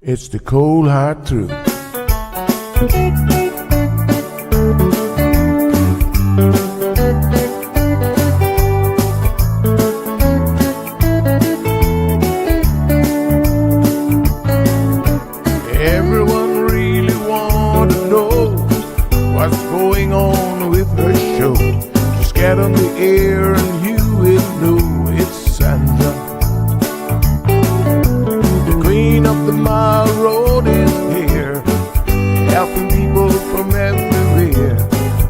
It's the cold hard truth. Everyone really want to know what's going on with her show. Just get on the air and you will know it's Sandra. The queen of the mile road is here, helping people from everywhere.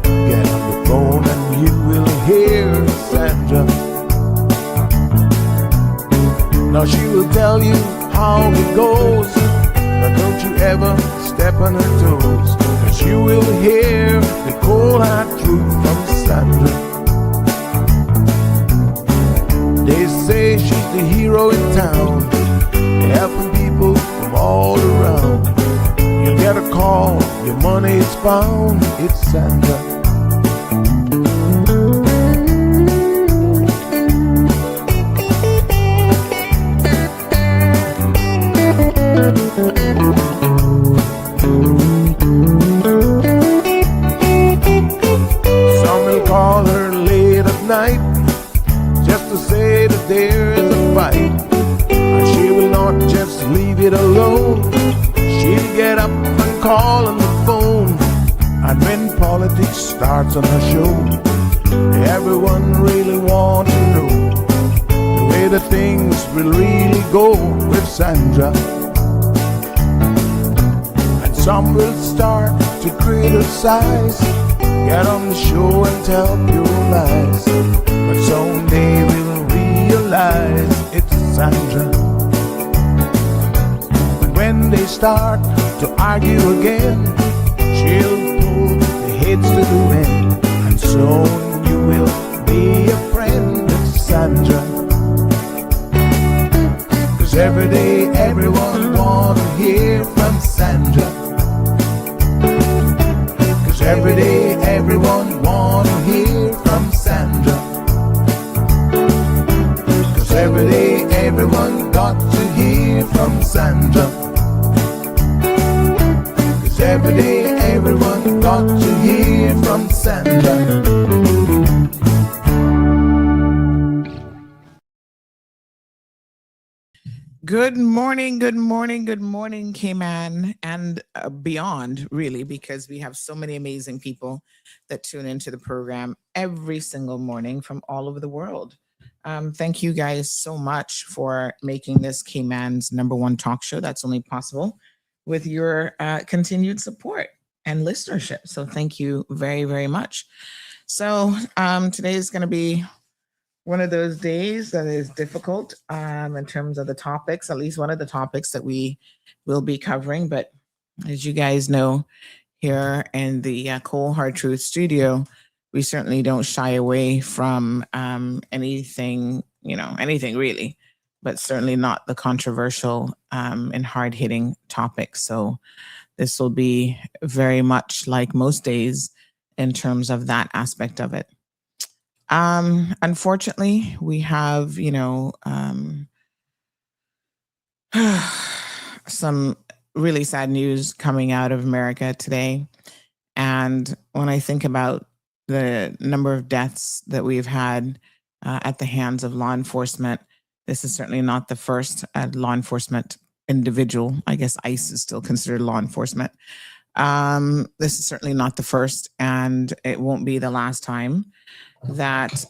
Get on the phone and you will hear Sandra. Now she will tell you how it goes, but don't you ever step on her toes, 'cause you will hear the cold hard truth from Sandra. They say she's the hero in town, helping people from all around. You get a call, your money is found, it's Sandra. Some will call her late at night just to say that there is a fight, and she will not just leave it alone. She'll get up and call on the phone, and when politics starts on her show, everyone really wants to know the way that things will really go with Sandra. And some will start to criticize, get on the show and tell pure lies, but soon they will realize it's Sandra. But when they start to argue again, she'll pull the heads to the wind, and soon you will be a friend of Sandra. 'Cause every day everyone wanna hear from Sandra. 'Cause every day everyone wanna hear from Sandra. 'Cause every day everyone got to hear from Sandra. 'Cause every day everyone got to hear from Sandra. Good morning, good morning, good morning, Cayman, and beyond, really, because we have so many amazing people that tune into the program every single morning from all over the world. Thank you guys so much for making this Cayman's #1 talk show. That's only possible with your continued support and listenership. So thank you very, very much. So today is going to be one of those days that is difficult in terms of the topics, at least one of the topics that we will be covering. But as you guys know, here in the Cold Hard Truth studio, we certainly don't shy away from anything, anything really, but certainly not the controversial and hard-hitting topics. So this will be very much like most days in terms of that aspect of it. Unfortunately, we have, some really sad news coming out of America today. And when I think about the number of deaths that we've had at the hands of law enforcement, this is certainly not the first law enforcement individual. I guess ICE is still considered law enforcement. This is certainly not the first, and it won't be the last time that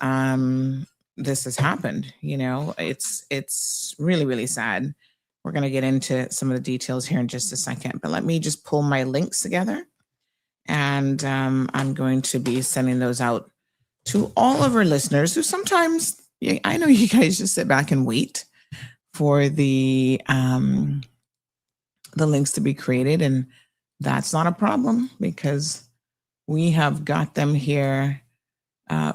this has happened. It's really, really sad. We're going to get into some of the details here in just a second, but let me just pull my links together, and I'm going to be sending those out to all of our listeners who sometimes, I know you guys just sit back and wait for the links to be created, and that's not a problem because we have got them here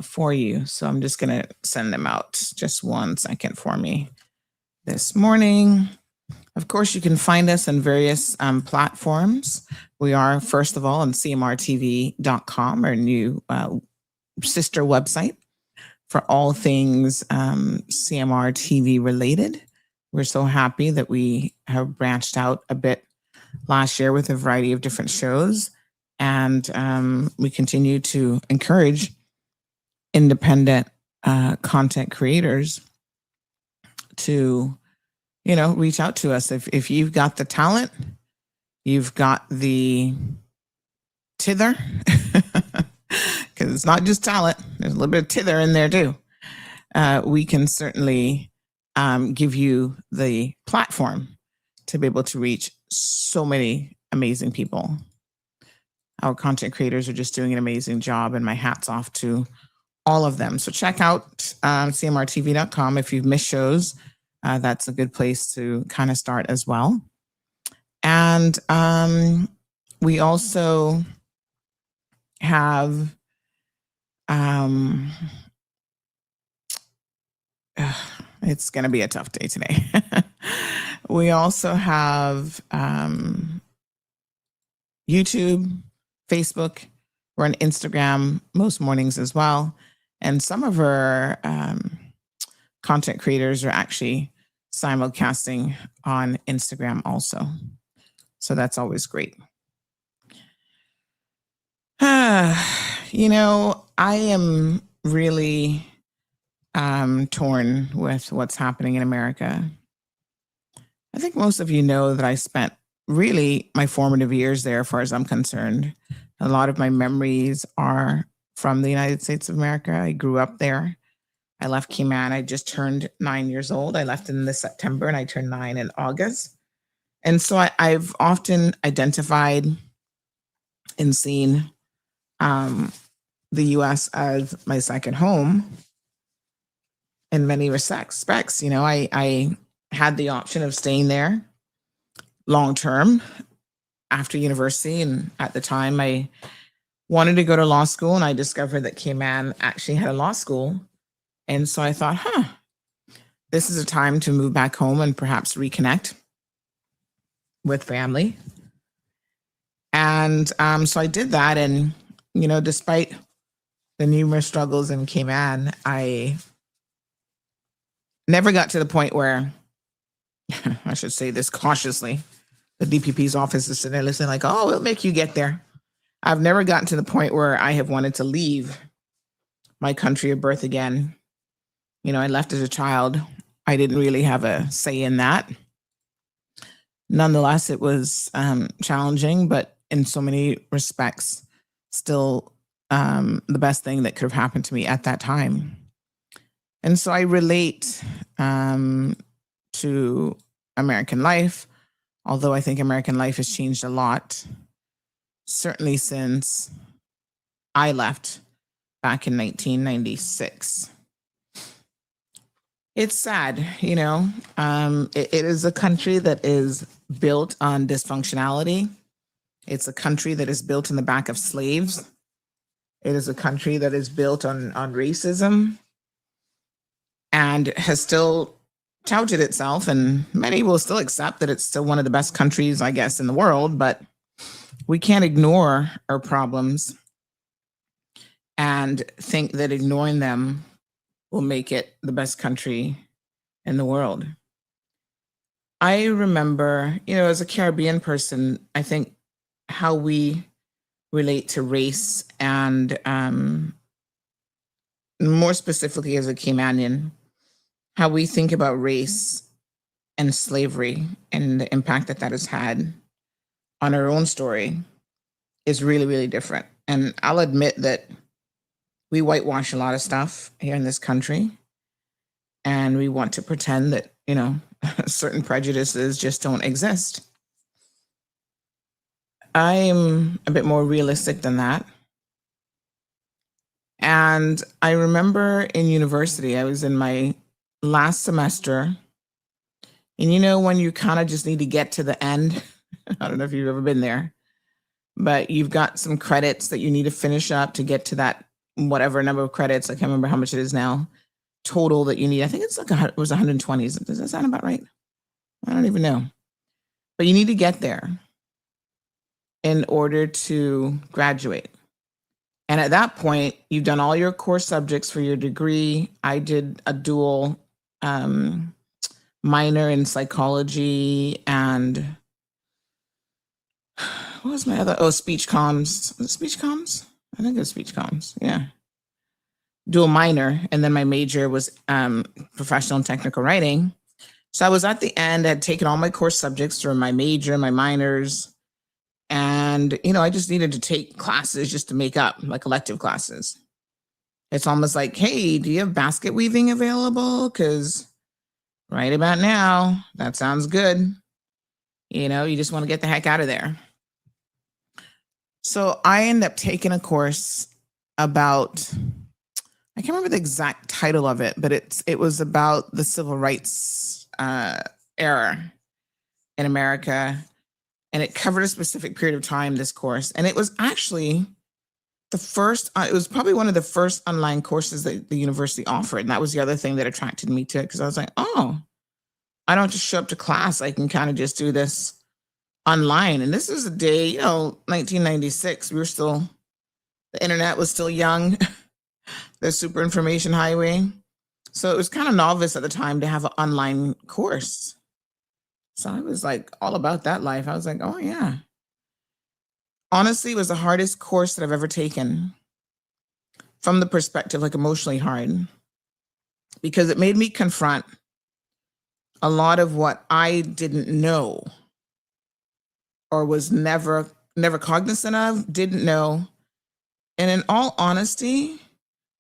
for you. So I'm just going to send them out. Just 1 second for me this morning. Of course, you can find us on various platforms. We are, first of all, on cmrtv.com, our new sister website for all things CMR TV related. We're so happy that we have branched out a bit last year with a variety of different shows. And we continue to encourage independent content creators to, reach out to us. If you've got the talent, you've got the tither, because it's not just talent, there's a little bit of tither in there too. We can certainly give you the platform to be able to reach so many amazing people. Our content creators are just doing an amazing job, and my hat's off to all of them. So check out cmrtv.com. If you've missed shows, that's a good place to kind of start as well. And we also have it's going to be a tough day today. We also have YouTube, Facebook, we're on Instagram most mornings as well. And some of our content creators are actually simulcasting on Instagram also. So that's always great. I am really torn with what's happening in America. I think most of you know that I spent really my formative years there, as far as I'm concerned. A lot of my memories are from the United States of America. I grew up there. I left Cayman. I just turned 9 years old. I left in this September and I turned 9 in August. And so I've often identified and seen the US as my second home in many respects. I had the option of staying there long term after university. And at the time, I wanted to go to law school, and I discovered that Cayman actually had a law school. And so I thought, this is a time to move back home and perhaps reconnect with family. And so I did that. And, despite the numerous struggles in Cayman, I never got to the point where, I should say this cautiously, the DPP's office is sitting there listening like, oh, it'll make you get there. I've never gotten to the point where I have wanted to leave my country of birth again. I left as a child. I didn't really have a say in that. Nonetheless, it was challenging, but in so many respects, still the best thing that could have happened to me at that time. And so I relate to American life, although I think American life has changed a lot, certainly since I left back in 1996. It's sad, it is a country that is built on dysfunctionality. It's a country that is built in the back of slaves. It is a country that is built on racism and has still touted itself, and many will still accept that it's still one of the best countries, I guess, in the world, but we can't ignore our problems and think that ignoring them will make it the best country in the world. I remember, as a Caribbean person, I think how we relate to race and more specifically as a Caymanian, how we think about race and slavery and the impact that has had on our own story is really, really different. And I'll admit that we whitewash a lot of stuff here in this country, and we want to pretend that, certain prejudices just don't exist. I'm a bit more realistic than that. And I remember in university, I was in my last semester, and when you kind of just need to get to the end, I don't know if you've ever been there, but you've got some credits that you need to finish up to get to that whatever number of credits. I can't remember how much it is now total that you need. I think it's like it was 120. Does that sound about right? I don't even know. But you need to get there in order to graduate. And at that point, you've done all your core subjects for your degree. I did a dual minor in psychology, and what was my other? Oh, speech comms. Was it speech comms? I think it was speech comms. Yeah. Dual minor. And then my major was professional and technical writing. So I was at the end, I had taken all my course subjects from my major, my minors. And, I just needed to take classes just to make up, like elective classes. It's almost like, hey, do you have basket weaving available? Because right about now, that sounds good. You just want to get the heck out of there. So I ended up taking a course about, I can't remember the exact title of it, but it was about the civil rights era in America. And it covered a specific period of time, this course. And it was actually it was probably one of the first online courses that the university offered. And that was the other thing that attracted me to it, because I was like, oh, I don't just show up to class. I can kind of just do this online. And this is a day, 1996. The internet was still young, the super information highway. So it was kind of novice at the time to have an online course. So I was like all about that life. I was like, oh yeah. Honestly, it was the hardest course that I've ever taken, from the perspective, like emotionally hard, because it made me confront a lot of what I didn't know or was never cognizant of, didn't know. And in all honesty,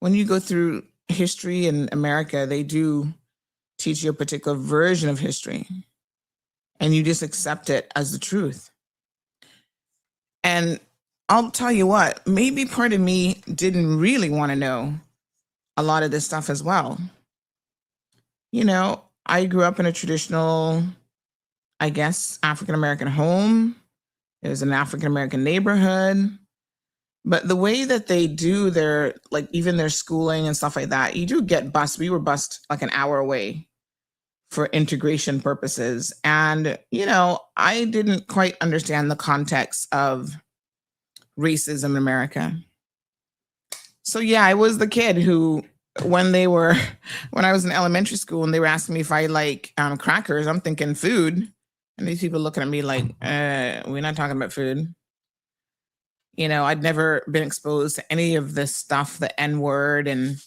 when you go through history in America, they do teach you a particular version of history, and you just accept it as the truth. And I'll tell you what, maybe part of me didn't really want to know a lot of this stuff as well. I grew up in a traditional, I guess, African-American home. It was an African-American neighborhood. But the way that they do their, like, even their schooling and stuff like that, you do get bused. We were bused like an hour away for integration purposes. And, I didn't quite understand the context of racism in America. So yeah, I was the kid who, when I was in elementary school and they were asking me if I like crackers, I'm thinking food. And these people looking at me like, we're not talking about food. I'd never been exposed to any of this stuff, the N-word, and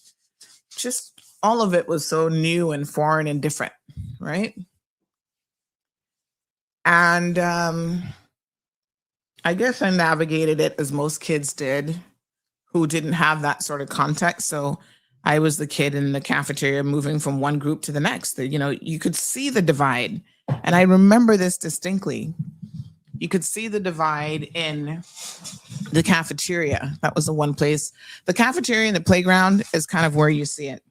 just all of it was so new and foreign and different, right? And I guess I navigated it as most kids did who didn't have that sort of context. So I was the kid in the cafeteria moving from one group to the next. You could see the divide. And I remember this distinctly. You could see the divide in the cafeteria. That was the one place. The cafeteria and the playground is kind of where you see it.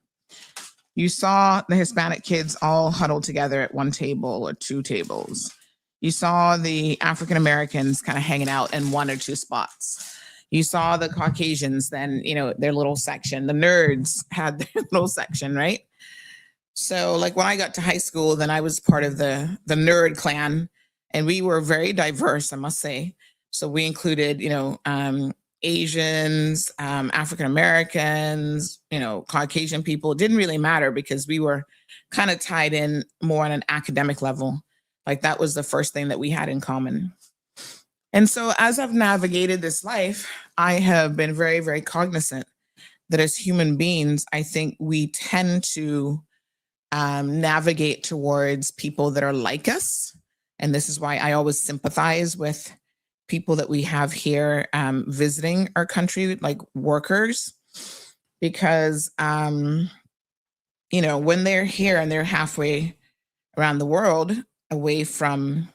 You saw the Hispanic kids all huddled together at one table or two tables. You saw the African Americans kind of hanging out in one or two spots. You saw the Caucasians, then, their little section. The nerds had their little section, right? So like when I got to high school, then I was part of the nerd clan, and we were very diverse, I must say. So we included, Asians, African Americans, Caucasian people. It didn't really matter because we were kind of tied in more on an academic level. Like that was the first thing that we had in common. And so as I've navigated this life, I have been very, very cognizant that as human beings, I think we tend to navigate towards people that are like us. And this is why I always sympathize with people that we have here visiting our country, like workers, because, when they're here and they're halfway around the world away from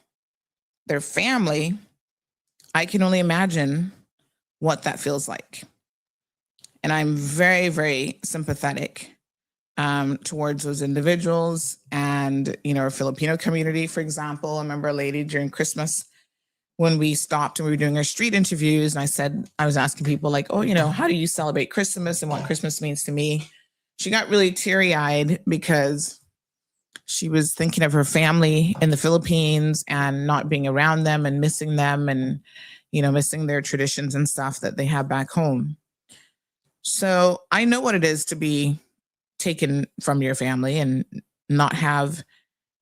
their family, I can only imagine what that feels like. And I'm very, very sympathetic towards those individuals. And, our Filipino community, for example, I remember a lady during Christmas when we stopped and we were doing our street interviews. And I was asking people like, oh, how do you celebrate Christmas and what Christmas means to me? She got really teary-eyed because she was thinking of her family in the Philippines and not being around them and missing them and, missing their traditions and stuff that they have back home. So I know what it is to be taken from your family and not have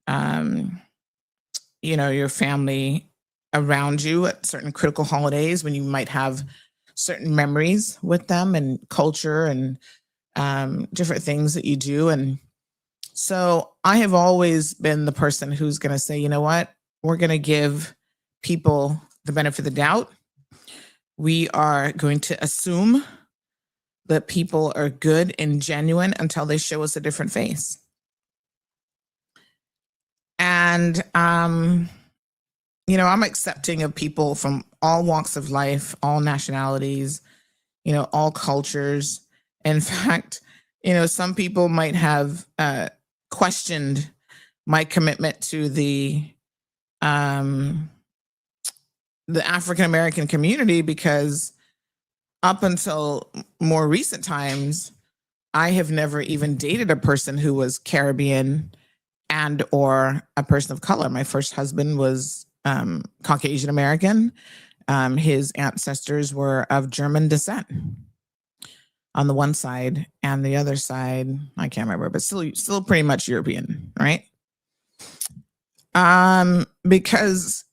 um, your family around you at certain critical holidays when you might have certain memories with them and culture and different things that you do. And so I have always been the person who's going to say, you know what, we're going to give people the benefit of the doubt. We are going to assume that people are good and genuine until they show us a different face. And, I'm accepting of people from all walks of life, all nationalities, all cultures. In fact, some people might have questioned my commitment to the African American community, because up until more recent times, I have never even dated a person who was Caribbean and or a person of color. My first husband was Caucasian American. His ancestors were of German descent on the one side, and the other side, I can't remember, but still pretty much European, right? Because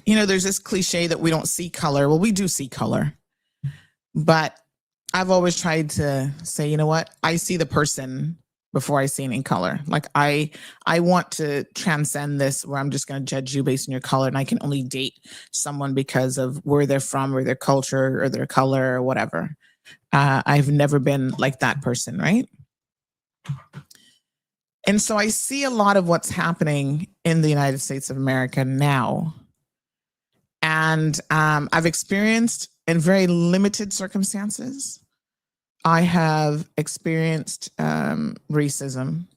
there's this cliche that we don't see color. Well, we do see color, but I've always tried to say, you know what? I see the person before I see any color. Like I want to transcend this where I'm just going to judge you based on your color, and I can only date someone because of where they're from or their culture or their color or whatever. I've never been like that person, right? And so I see a lot of what's happening in the United States of America now. And I've experienced, in very limited circumstances, I have experienced racism,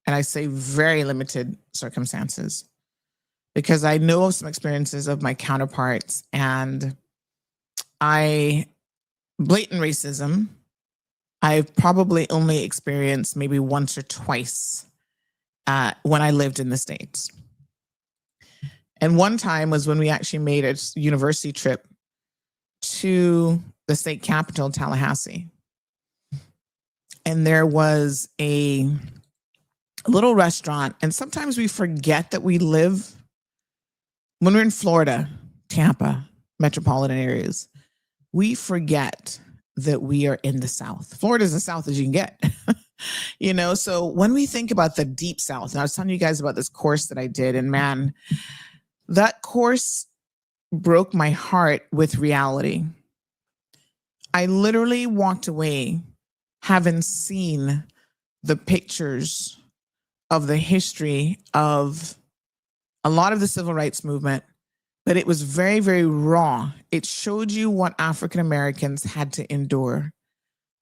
and I say very limited circumstances, because I know of some experiences of my counterparts, and blatant racism, I've probably only experienced maybe once or twice when I lived in the States. And one time was when we actually made a university trip to the state capital, Tallahassee. And there was a little restaurant, and sometimes we forget that we live, when we're in Florida, Tampa, metropolitan areas, we forget that we are in the South. Florida is as South as you can get. So when we think about the deep South, and I was telling you guys about this course that I did, and man, that course broke my heart with reality. I literally walked away having seen the pictures of the history of a lot of the civil rights movement, but it was very, very raw. It showed you what African Americans had to endure,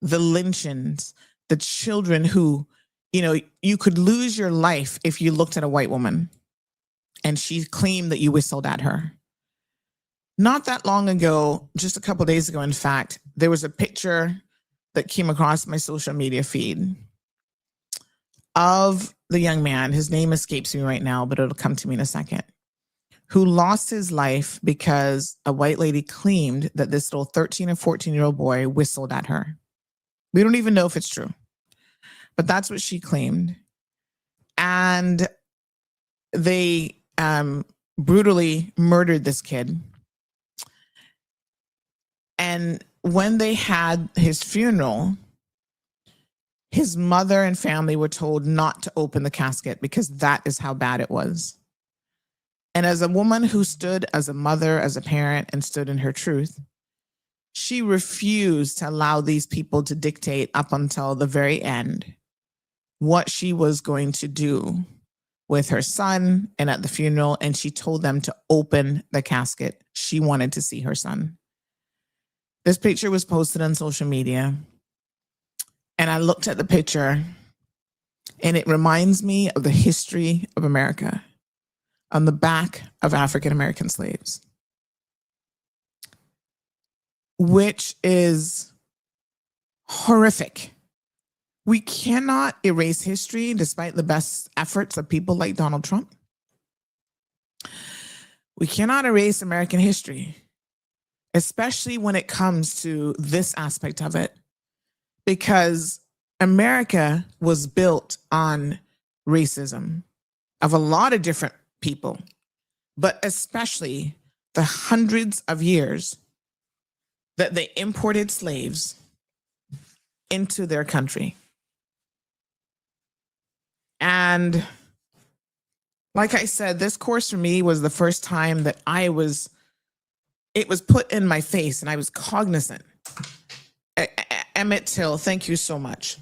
the lynchings, the children who, you could lose your life if you looked at a white woman and she claimed that you whistled at her. Not that long ago, just a couple of days ago, in fact, there was a picture that came across my social media feed of the young man. His name escapes me right now, but it'll come to me in a second, who lost his life because a white lady claimed that this little 13 or 14-year-old boy whistled at her. We don't even know if it's true, but that's what she claimed. And they brutally murdered this kid. And when they had his funeral, his mother and family were told not to open the casket because that is how bad it was. And as a woman who stood as a mother, as a parent, and stood in her truth, she refused to allow these people to dictate up until the very end what she was going to do with her son and at the funeral. And she told them to open the casket. She wanted to see her son. This picture was posted on social media, and I looked at the picture, and it reminds me of the history of America on the back of African American slaves, which is horrific. We cannot erase history despite the best efforts of people like Donald Trump. We cannot erase American history, especially when it comes to this aspect of it, because America was built on racism. of a lot of different people, but especially the hundreds of years that they imported slaves into their country. And like I said, this course for me was the first time that it was put in my face and I was cognizant. Emmett Till, thank you so much.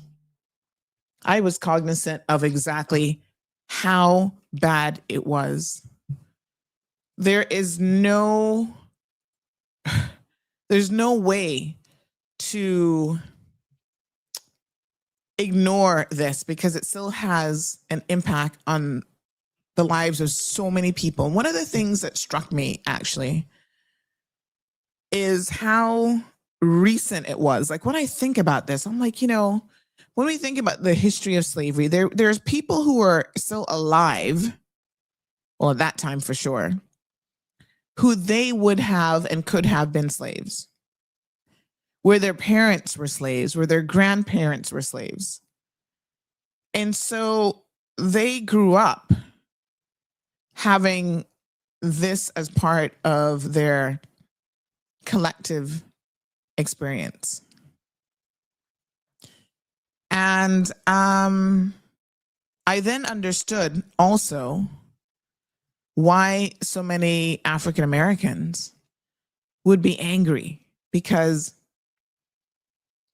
I was cognizant of exactly how bad it was. There's no way to ignore this because it still has an impact on the lives of so many people. One of the things that struck me actually is how recent it was. Like when I think about this, I'm like, when we think about the history of slavery, there's people who are still alive, well, at that time for sure, who they would have and could have been slaves, where their parents were slaves, where their grandparents were slaves. And so they grew up having this as part of their collective experience. And I then understood also why so many African Americans would be angry because,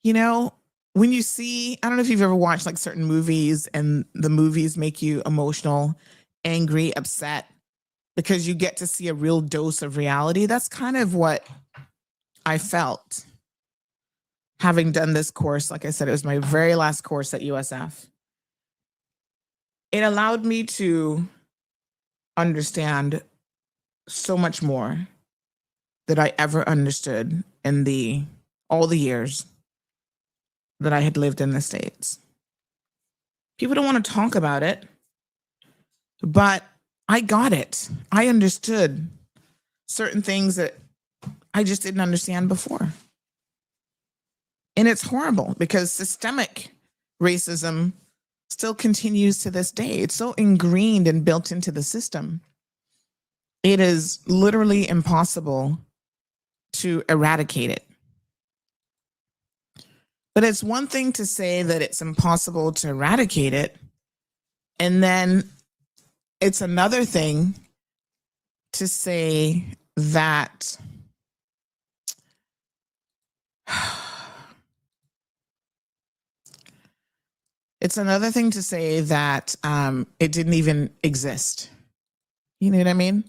when you see, I don't know if you've ever watched like certain movies and the movies make you emotional, angry, upset, because you get to see a real dose of reality. That's kind of what I felt having done this course. Like I said, it was my very last course at USF. It allowed me to understand so much more that I ever understood in all the years that I had lived in the States. People don't want to talk about it, but I got it. I understood certain things that I just didn't understand before. And it's horrible because systemic racism still continues to this day. It's so ingrained and built into the system. It is literally impossible to eradicate it. But it's one thing to say that it's impossible to eradicate it, and then it's another thing to say that it didn't even exist. You know what I mean?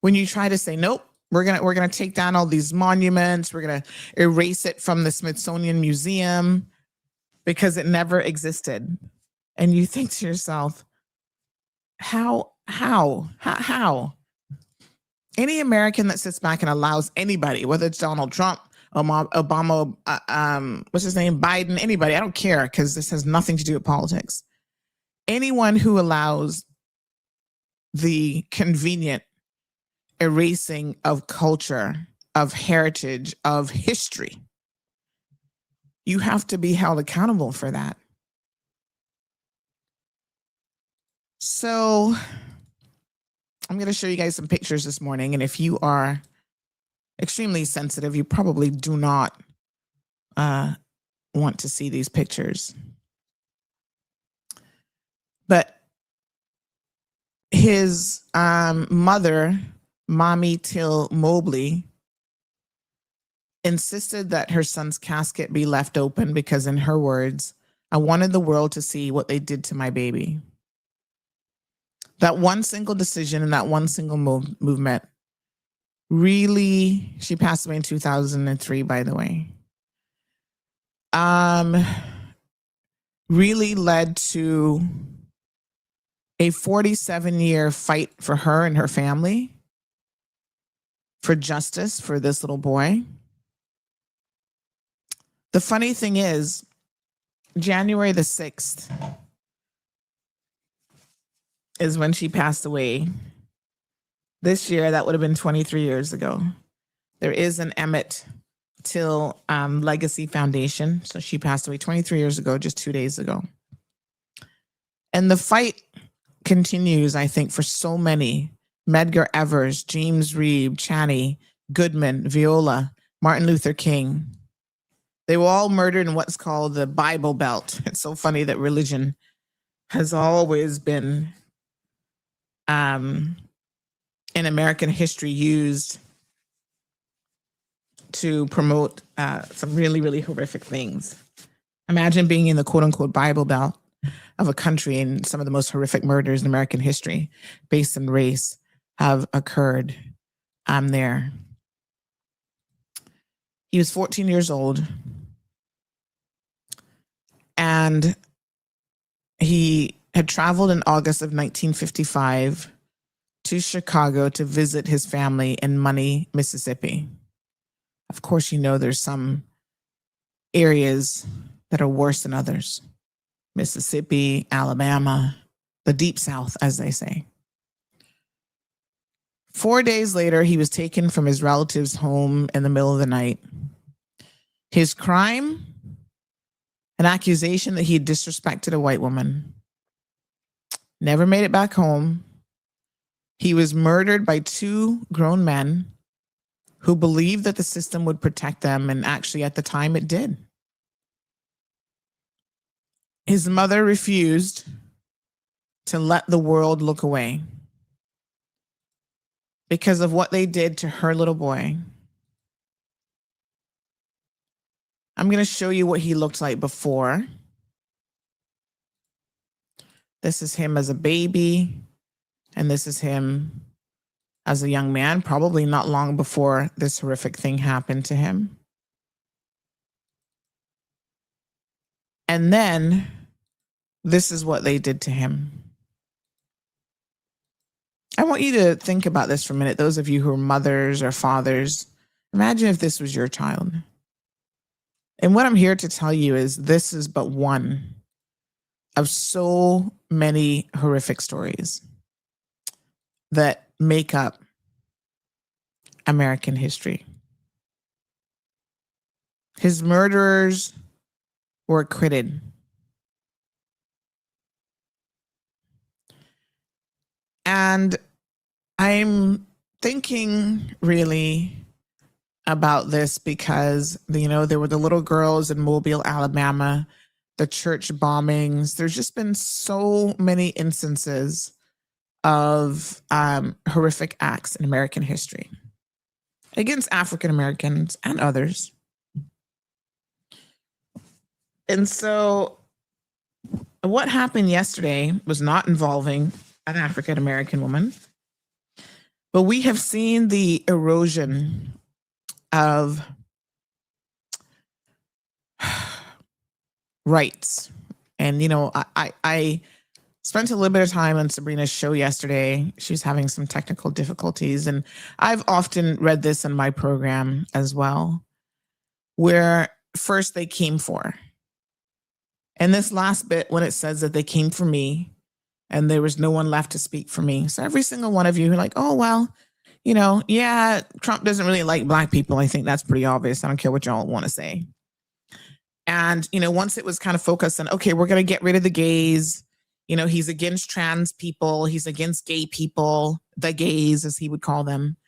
When you try to say, nope, we're gonna take down all these monuments, we're gonna erase it from the Smithsonian Museum because it never existed. And you think to yourself, how? Any American that sits back and allows anybody, whether it's Donald Trump, Obama, what's his name, Biden, anybody, I don't care, because this has nothing to do with politics. Anyone who allows the convenient erasing of culture, of heritage, of history, you have to be held accountable for that. So I'm going to show you guys some pictures this morning. And if you are extremely sensitive, you probably do not want to see these pictures. But his mother, Mommy Till Mobley, insisted that her son's casket be left open because, in her words, I wanted the world to see what they did to my baby. That one single decision and that one single movement really, she passed away in 2003, by the way, really led to a 47-year fight for her and her family, for justice for this little boy. The funny thing is, January the 6th is when she passed away. This year, that would have been 23 years ago. There is an Emmett Till Legacy Foundation. So she passed away 23 years ago, just 2 days ago. And the fight continues, I think, for so many. Medgar Evers, James Reeb, Chaney, Goodman, Viola, Martin Luther King. They were all murdered in what's called the Bible Belt. It's so funny that religion has always been in American history used to promote some really, really horrific things. Imagine being in the quote unquote Bible Belt of a country and some of the most horrific murders in American history based on race have occurred there. He was 14 years old and he had traveled in August of 1955 to Chicago to visit his family in Money, Mississippi. Of course, you know there's some areas that are worse than others. Mississippi, Alabama, the deep South, as they say. 4 days later, he was taken from his relative's home in the middle of the night. His crime, an accusation that he had disrespected a white woman. Never made it back home. He was murdered by two grown men who believed that the system would protect them, and actually at the time it did. His mother refused to let the world look away because of what they did to her little boy. I'm going to show you what he looked like before. This is him as a baby, and this is him as a young man, probably not long before this horrific thing happened to him. And then this is what they did to him. I want you to think about this for a minute. Those of you who are mothers or fathers, imagine if this was your child. And what I'm here to tell you is this is but one of so many horrific stories that make up American history. His murderers were acquitted. And I'm thinking really about this because, you know, there were the little girls in Mobile, Alabama, the church bombings. There's just been so many instances of horrific acts in American history against African Americans and others. And so what happened yesterday was not involving an African American woman, but we have seen the erosion of rights. And, you know, I spent a little bit of time on Sabrina's show yesterday. She was having some technical difficulties, and I've often read this in my program as well, where first they came for. And this last bit, when it says that they came for me and there was no one left to speak for me. So every single one of you are like, oh, well, you know, yeah, Trump doesn't really like Black people. I think that's pretty obvious. I don't care what y'all want to say. And, you know, once it was kind of focused on, okay, we're going to get rid of the gays. You know, he's against trans people. He's against gay people, the gays, as he would call them.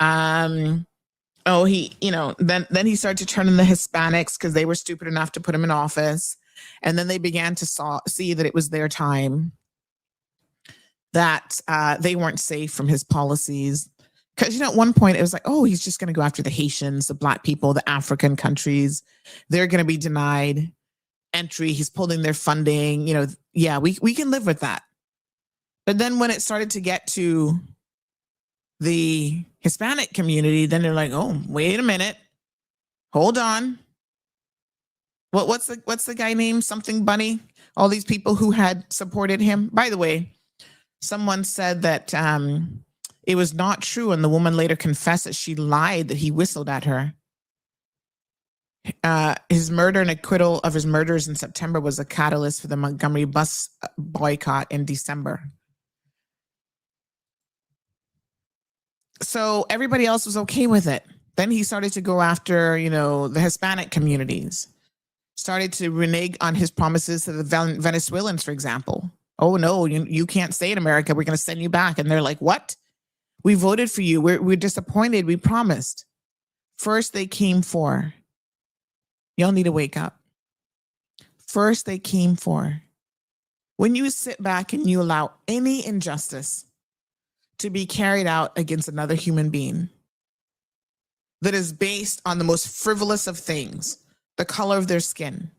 He, you know, then he started to turn in the Hispanics because they were stupid enough to put him in office. And then they began to see that it was their time, that they weren't safe from his policies. Because, you know, at one point it was like, oh, he's just going to go after the Haitians, the Black people, the African countries. They're going to be denied entry. He's pulling their funding. You know, yeah, we can live with that. But then when it started to get to the Hispanic community, then they're like, oh, wait a minute. Hold on. What's the guy named something Bunny? All these people who had supported him. By the way, someone said that it was not true, and the woman later confessed that she lied, that he whistled at her. His murder and acquittal of his murders in September was a catalyst for the Montgomery bus boycott in December. So everybody else was okay with it. Then he started to go after, you know, the Hispanic communities. Started to renege on his promises to the Venezuelans, for example. Oh no, you can't stay in America. We're going to send you back. And they're like, what? We voted for you. We're disappointed. We promised. First they came for. Y'all need to wake up. First they came for. When you sit back and you allow any injustice to be carried out against another human being that is based on the most frivolous of things, the color of their skin,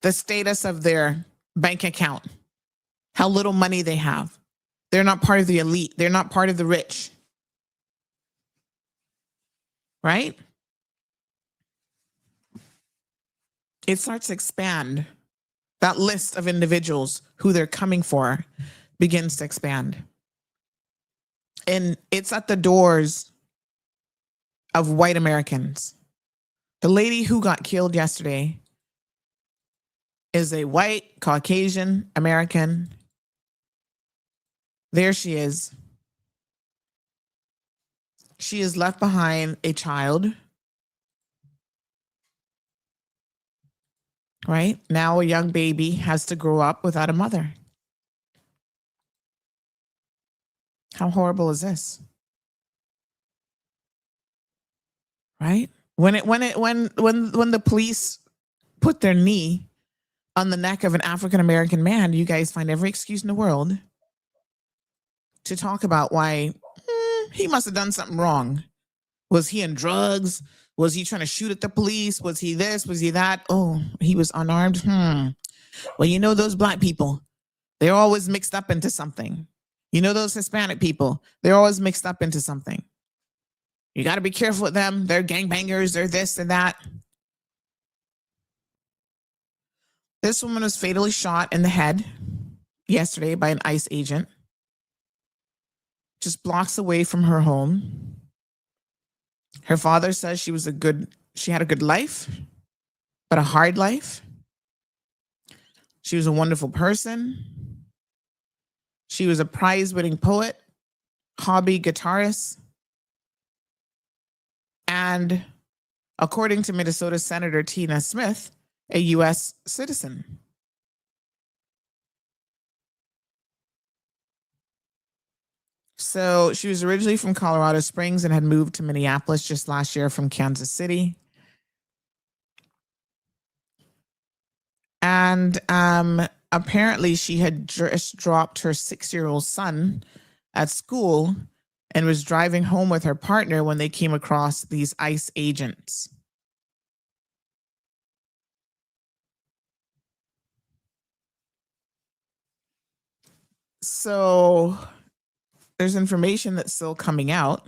the status of their bank account, how little money they have. They're not part of the elite. They're not part of the rich. Right? It starts to expand. That list of individuals who they're coming for begins to expand. And it's at the doors of white Americans. The lady who got killed yesterday is a white Caucasian American. There she is. She has left behind a child. Right? Now a young baby has to grow up without a mother. How horrible is this? Right? When the police put their knee on the neck of an African American man, you guys find every excuse in the world to talk about why he must have done something wrong. Was he in drugs? Was he trying to shoot at the police? Was he this? Was he that? Oh, he was unarmed. Well, you know, those black people, they're always mixed up into something. You know, those Hispanic people, they're always mixed up into something. You got to be careful with them. They're gangbangers. They're this and that. This woman was fatally shot in the head yesterday by an ICE agent, just blocks away from her home. Her father says she had a good life, but a hard life. She was a wonderful person. She was a prize-winning poet, hobby guitarist, and according to Minnesota Senator Tina Smith, a U.S. citizen. So she was originally from Colorado Springs and had moved to Minneapolis just last year from Kansas City. And apparently she had just dropped her 6-year-old son at school and was driving home with her partner when they came across these ICE agents. So there's information that's still coming out.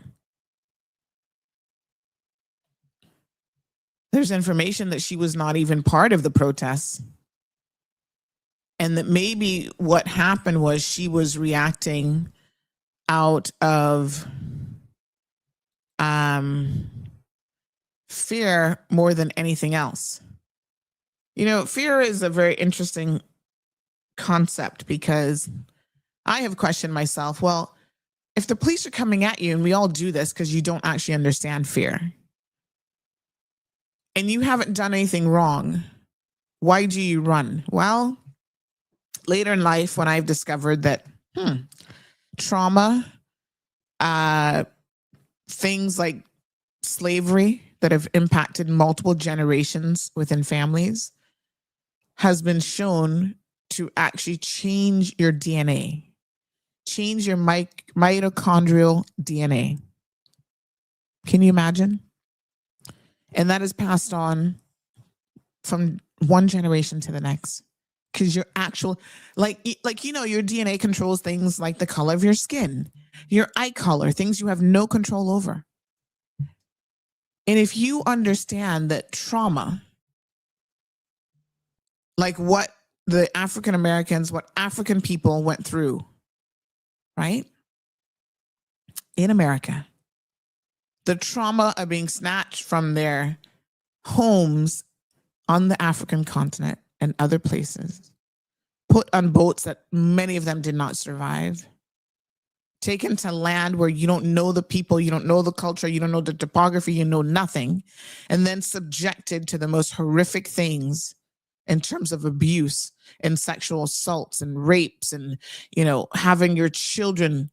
There's information that she was not even part of the protests. And that maybe what happened was she was reacting out of fear more than anything else. You know, fear is a very interesting concept because I have questioned myself, well, if the police are coming at you, and we all do this because you don't actually understand fear, and you haven't done anything wrong, why do you run? Well, later in life, when I've discovered that trauma, things like slavery that have impacted multiple generations within families has been shown to actually change your DNA, change your mitochondrial DNA. Can you imagine? And that is passed on from one generation to the next. Because your actual, like, you know, your DNA controls things like the color of your skin, your eye color, things you have no control over. And if you understand that trauma, like what the African Americans, what African people went through, right? In America, the trauma of being snatched from their homes on the African continent and other places, put on boats that many of them did not survive, taken to land where you don't know the people, you don't know the culture, you don't know the topography, you know nothing, and then subjected to the most horrific things in terms of abuse and sexual assaults and rapes and, having your children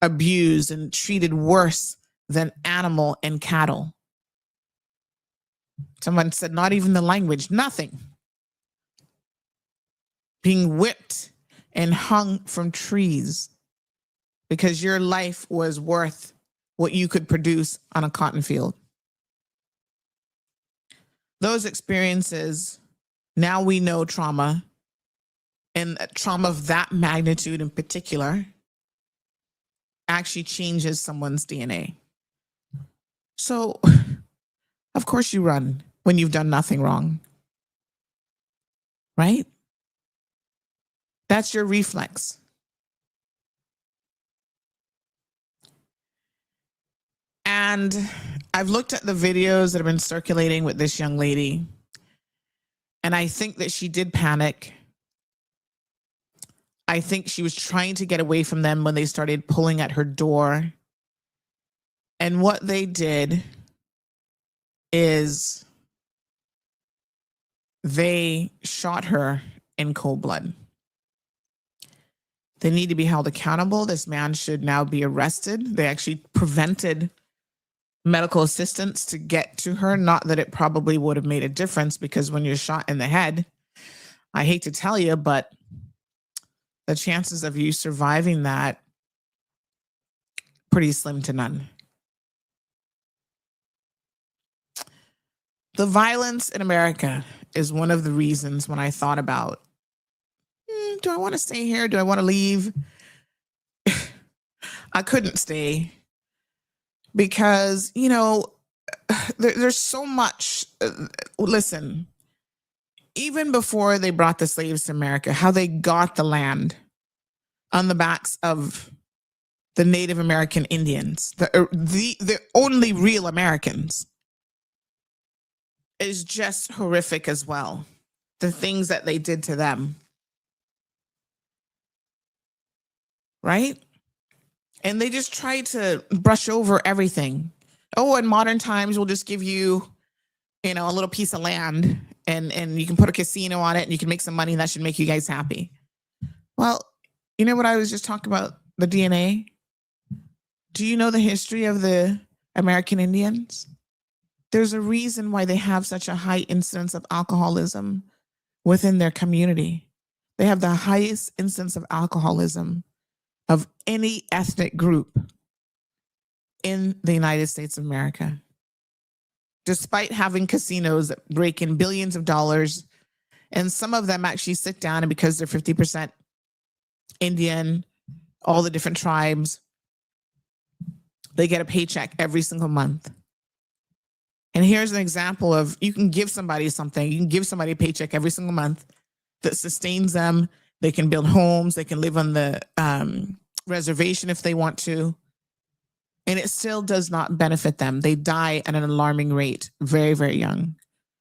abused and treated worse than animal and cattle. Someone said, not even the language, nothing. Being whipped and hung from trees because your life was worth what you could produce on a cotton field. Those experiences, now we know trauma, and trauma of that magnitude in particular actually changes someone's DNA. So, of course, you run when you've done nothing wrong, right? That's your reflex. And I've looked at the videos that have been circulating with this young lady, and I think that she did panic. I think she was trying to get away from them when they started pulling at her door. And what they did is they shot her in cold blood. They need to be held accountable. This man should now be arrested. They actually prevented medical assistance to get to her. Not that it probably would have made a difference, because when you're shot in the head, I hate to tell you, but the chances of you surviving that, pretty slim to none. The violence in America is one of the reasons when I thought about, do I want to stay here? Do I want to leave? I couldn't stay because, there's so much. Listen, even before they brought the slaves to America, how they got the land on the backs of the Native American Indians, the only real Americans, is just horrific as well. The things that they did to them. Right? And they just try to brush over everything. Oh, in modern times, we'll just give you, a little piece of land and you can put a casino on it and you can make some money and that should make you guys happy. Well, you know what I was just talking about, the DNA? Do you know the history of the American Indians? There's a reason why they have such a high incidence of alcoholism within their community. They have the highest incidence of alcoholism of any ethnic group in the United States of America. Despite having casinos that rake in billions of dollars, and some of them actually sit down, and because they're 50% Indian, all the different tribes, they get a paycheck every single month. And here's an example of, you can give somebody something, you can give somebody a paycheck every single month that sustains them. They can build homes, they can live on the reservation if they want to. And it still does not benefit them. They die at an alarming rate, very, very young,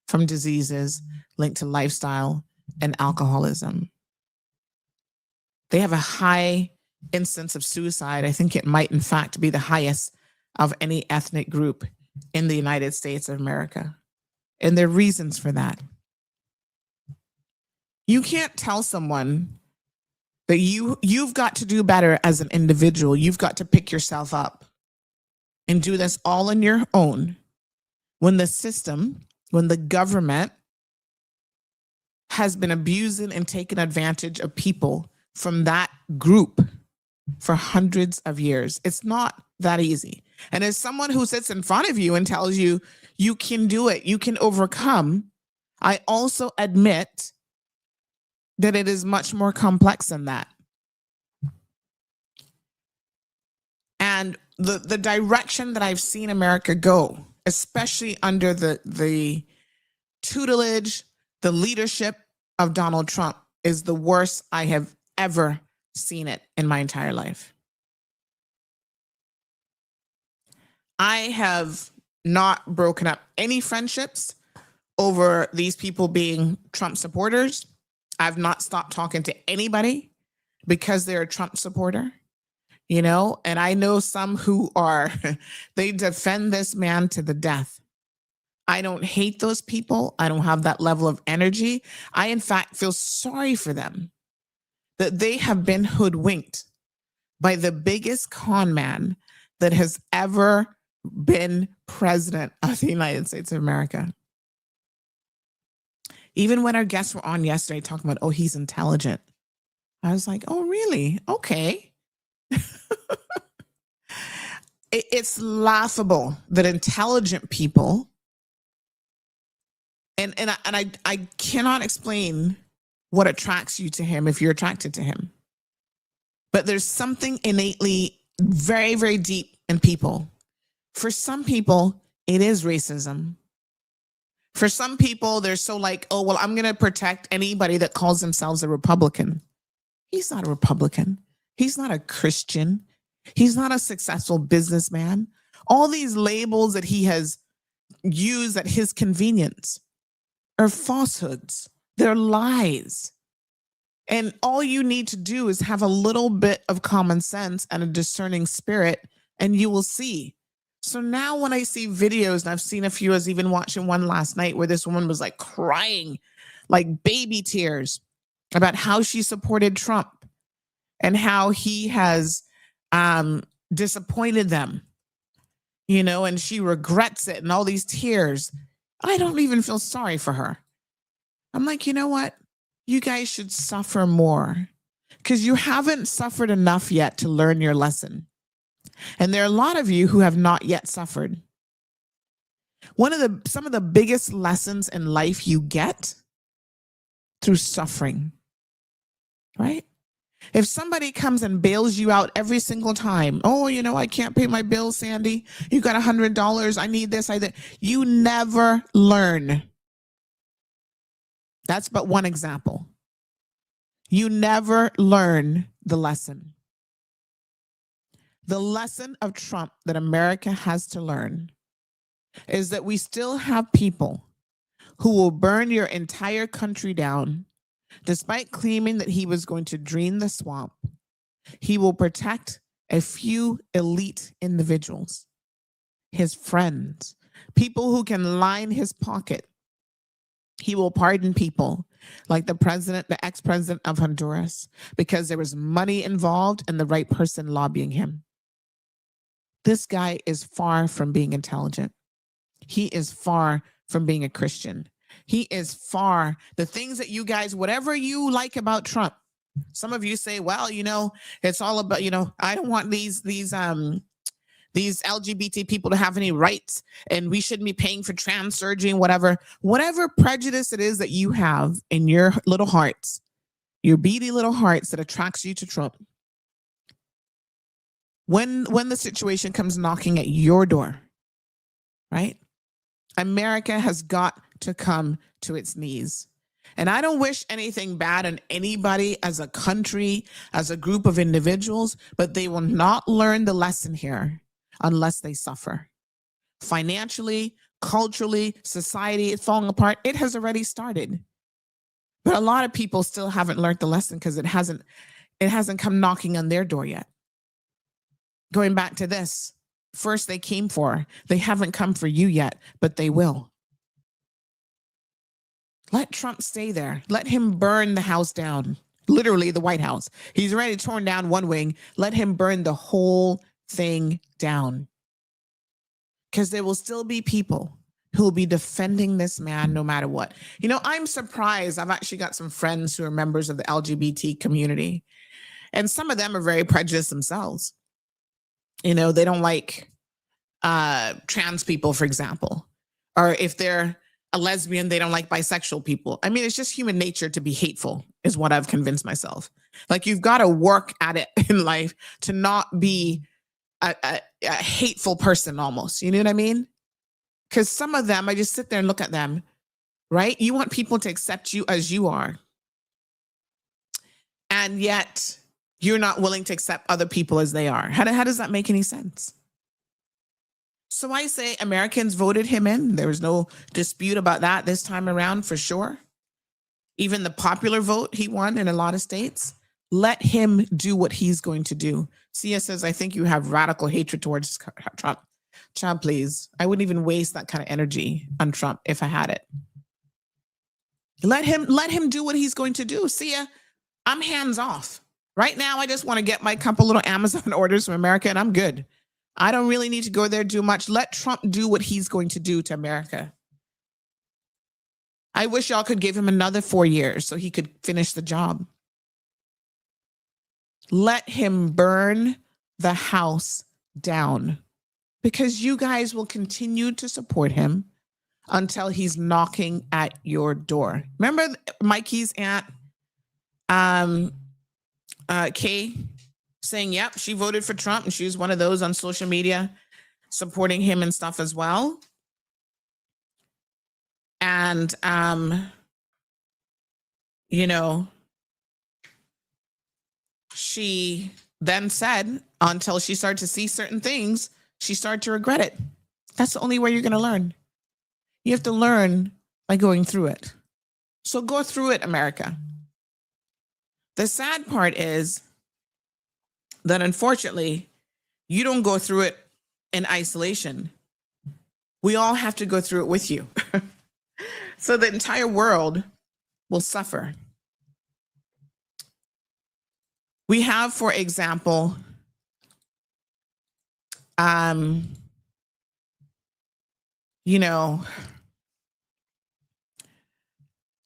from diseases linked to lifestyle and alcoholism. They have a high instance of suicide. I think it might, in fact, be the highest of any ethnic group in the United States of America. And there are reasons for that. You can't tell someone that you've got to do better as an individual. You've got to pick yourself up and do this all on your own when the system, when the government has been abusing and taking advantage of people from that group for hundreds of years. It's not that easy. And as someone who sits in front of you and tells you, you can do it, you can overcome, I also admit that it is much more complex than that. And the direction that I've seen America go, especially under the tutelage, the leadership of Donald Trump, is the worst I have ever seen it in my entire life. I have not broken up any friendships over these people being Trump supporters. I've not stopped talking to anybody because they're a Trump supporter, and I know some who are, they defend this man to the death. I don't hate those people. I don't have that level of energy. I, in fact, feel sorry for them that they have been hoodwinked by the biggest con man that has ever been president of the United States of America. Even when our guests were on yesterday talking about, oh, he's intelligent, I was like, oh, really? Okay. It's laughable that intelligent people, and I cannot explain what attracts you to him if you're attracted to him. But there's something innately very, very deep in people. For some people, it is racism. For some people, they're so like, oh, well, I'm going to protect anybody that calls themselves a Republican. He's not a Republican. He's not a Christian. He's not a successful businessman. All these labels that he has used at his convenience are falsehoods. They're lies. And all you need to do is have a little bit of common sense and a discerning spirit, and you will see. So now when I see videos, and I've seen a few, I was even watching one last night where this woman was like crying, like baby tears, about how she supported Trump and how he has disappointed them, you know, and she regrets it and all these tears. I don't even feel sorry for her. I'm like, you know what? You guys should suffer more because you haven't suffered enough yet to learn your lesson. And there are a lot of you who have not yet suffered. Some of the biggest lessons in life you get through suffering, right? If somebody comes and bails you out every single time, oh, you know, I can't pay my bills, Sandy. You got $100. I need this. You never learn. That's but one example. You never learn the lesson. The lesson of Trump that America has to learn is that we still have people who will burn your entire country down. Despite claiming that he was going to drain the swamp, he will protect a few elite individuals, his friends, people who can line his pocket. He will pardon people like the ex-president of Honduras, because there was money involved and the right person lobbying him. This guy is far from being intelligent. He is far from being a Christian. He is far, the things that you guys, whatever you like about Trump, some of you say, well, you know, it's all about, you know, I don't want these LGBT people to have any rights, and we shouldn't be paying for trans surgery and whatever prejudice it is that you have in your little hearts, your beady little hearts that attracts you to Trump. When the situation comes knocking at your door, right? America has got to come to its knees. And I don't wish anything bad on anybody as a country, as a group of individuals, but they will not learn the lesson here unless they suffer. Financially, culturally, society is falling apart. It has already started. But a lot of people still haven't learned the lesson because it hasn't come knocking on their door yet. Going back to this, first they came for, they haven't come for you yet, but they will. Let Trump stay there. Let him burn the house down, literally the White House. He's already torn down one wing. Let him burn the whole thing down. Because there will still be people who will be defending this man no matter what. You know, I'm surprised. I've actually got some friends who are members of the LGBT community, and some of them are very prejudiced themselves. You know, they don't like trans people, for example, or if they're a lesbian, they don't like bisexual people. I mean, it's just human nature to be hateful, is what I've convinced myself. Like, you've got to work at it in life to not be a hateful person almost. You know what I mean? Because some of them, I just sit there and look at them, right? You want people to accept you as you are. And yet you're not willing to accept other people as they are. How does that make any sense? So I say Americans voted him in. There was no dispute about that this time around, for sure. Even the popular vote, he won in a lot of states. Let him do what he's going to do. Sia says, I think you have radical hatred towards Trump. Child, please. I wouldn't even waste that kind of energy on Trump if I had it. Let him do what he's going to do. See ya. I'm hands off. Right now, I just want to get my couple little Amazon orders from America and I'm good. I don't really need to go there do much. Let Trump do what he's going to do to America. I wish y'all could give him another 4 years so he could finish the job. Let him burn the house down because you guys will continue to support him until he's knocking at your door. Remember Mikey's aunt, Kay, saying, yep, she voted for Trump and she was one of those on social media supporting him and stuff as well. And, you know, she then said until she started to see certain things, she started to regret it. That's the only way you're going to learn. You have to learn by going through it. So go through it, America. The sad part is that unfortunately, you don't go through it in isolation. We all have to go through it with you. So the entire world will suffer. We have, for example, you know,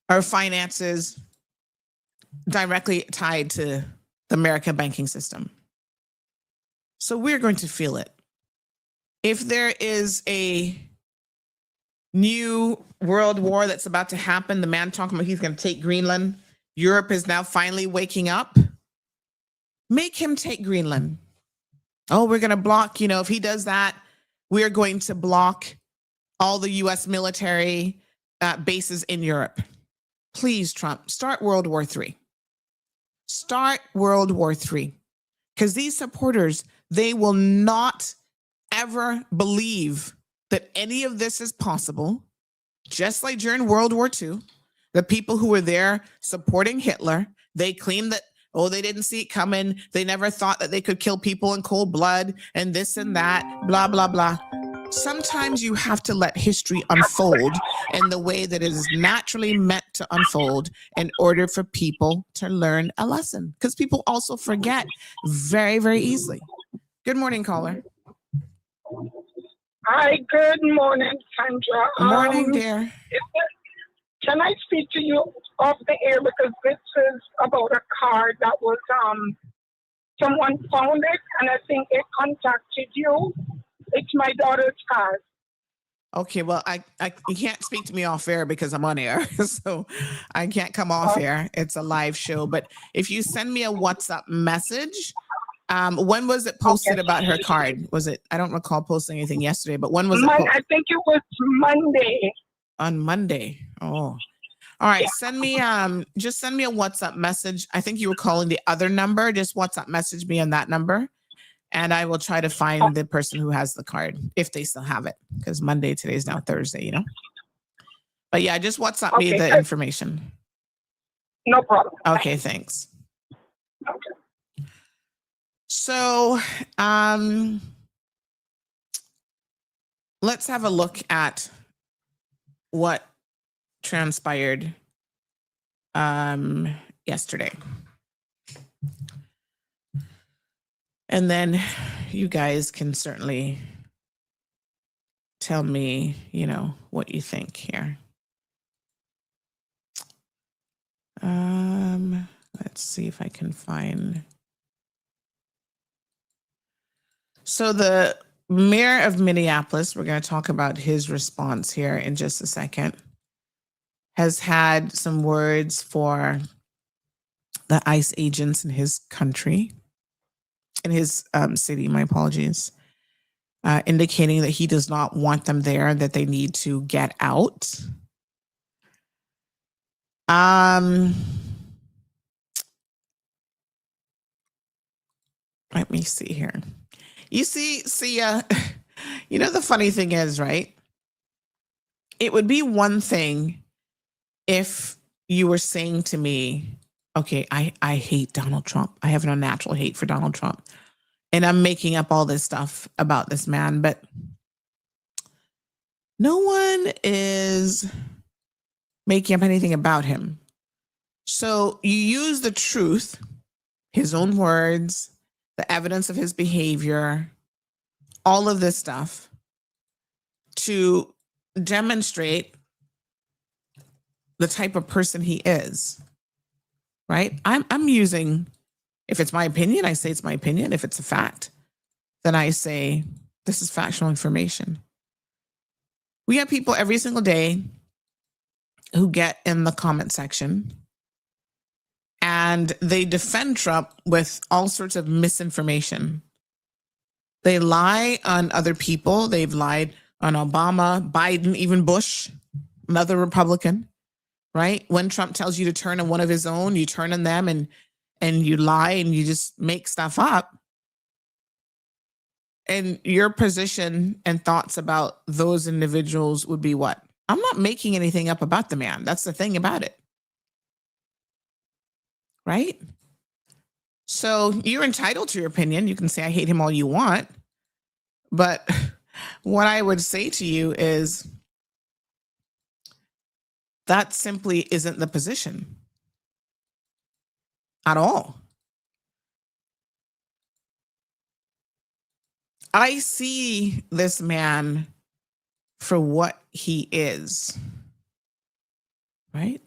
our finances directly tied to the American banking system. So we're going to feel it. If there is a new world war that's about to happen, the man talking about he's going to take Greenland, Europe is now finally waking up. Make him take Greenland. Oh, we're going to block, you know, if he does that, we're going to block all the US military bases in Europe. Please, Trump, start World War III. Start World War III. Because these supporters, they will not ever believe that any of this is possible. Just like during World War II, the people who were there supporting Hitler, they claimed that, oh, they didn't see it coming. They never thought that they could kill people in cold blood and this and that, blah, blah, blah. Sometimes you have to let history unfold in the way that it is naturally meant to unfold in order for people to learn a lesson. Because people also forget very, very easily. Good morning, caller. Hi, good morning, Sandra. Good morning, dear. Can I speak to you off the air because this is about a card that was someone found it and I think it contacted you. It's my daughter's card. Okay, well, you can't speak to me off air because I'm on air, so I can't come off air. It's a live show. But if you send me a WhatsApp message, when was it posted about her card? Was it? I don't recall posting anything yesterday, but when was it? I think it was Monday. On Monday. Oh, all right. Send me just send me a WhatsApp message. I think you were calling the other number. Just WhatsApp message me on that number. And I will try to find the person who has the card if they still have it. Because Monday, today is now Thursday, you know. But yeah, just WhatsApp me the information. No problem. Okay, thanks. Okay. So let's have a look at what transpired yesterday. And then you guys can certainly tell me, you know, what you think here. Let's see if I can find. So the mayor of Minneapolis, we're going to talk about his response here in just a second, has had some words for the ICE agents in his country. In his city, my apologies, indicating that he does not want them there, that they need to get out. Let me see here. You see, you know, the funny thing is, right? It would be one thing if you were saying to me, okay, I hate Donald Trump. I have an unnatural hate for Donald Trump. And I'm making up all this stuff about this man. But No one is making up anything about him. So you use the truth, his own words, the evidence of his behavior, all of this stuff to demonstrate the type of person he is, right? I'm using, if it's my opinion, I say it's my opinion. If it's a fact, then I say this is factual information. We have people every single day who get in the comment section and they defend Trump with all sorts of misinformation. They lie on other people. They've lied on Obama, Biden, even Bush, another Republican, right? When Trump tells you to turn on one of his own, you turn on them and you lie and you just make stuff up. And your position and thoughts about those individuals would be what? I'm not making anything up about the man. That's the thing about it. Right? So you're entitled to your opinion. You can say, I hate him all you want. But what I would say to you is that simply isn't the position at all. I see this man for what he is, right?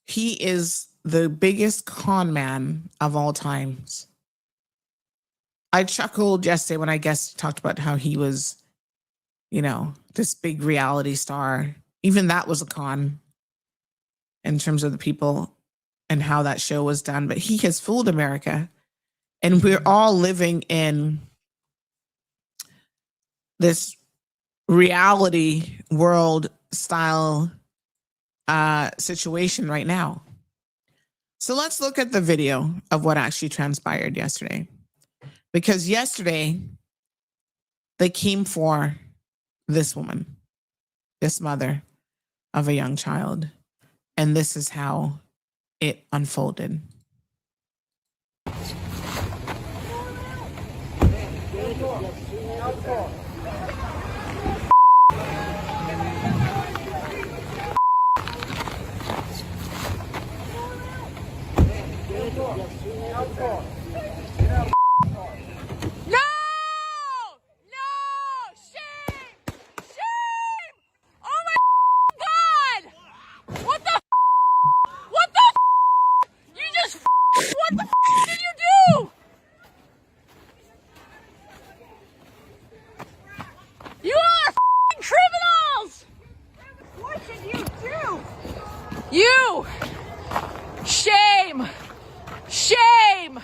He is the biggest con man of all times. I chuckled yesterday when I guess talked about how he was, this big reality star. Even that was a con in terms of the people and how that show was done. But he has fooled America. And we're all living in this reality world style situation right now. So let's look at the video of what actually transpired yesterday. Because yesterday, they came for this woman, this mother of a young child. And this is how it unfolded. You! Shame! Shame!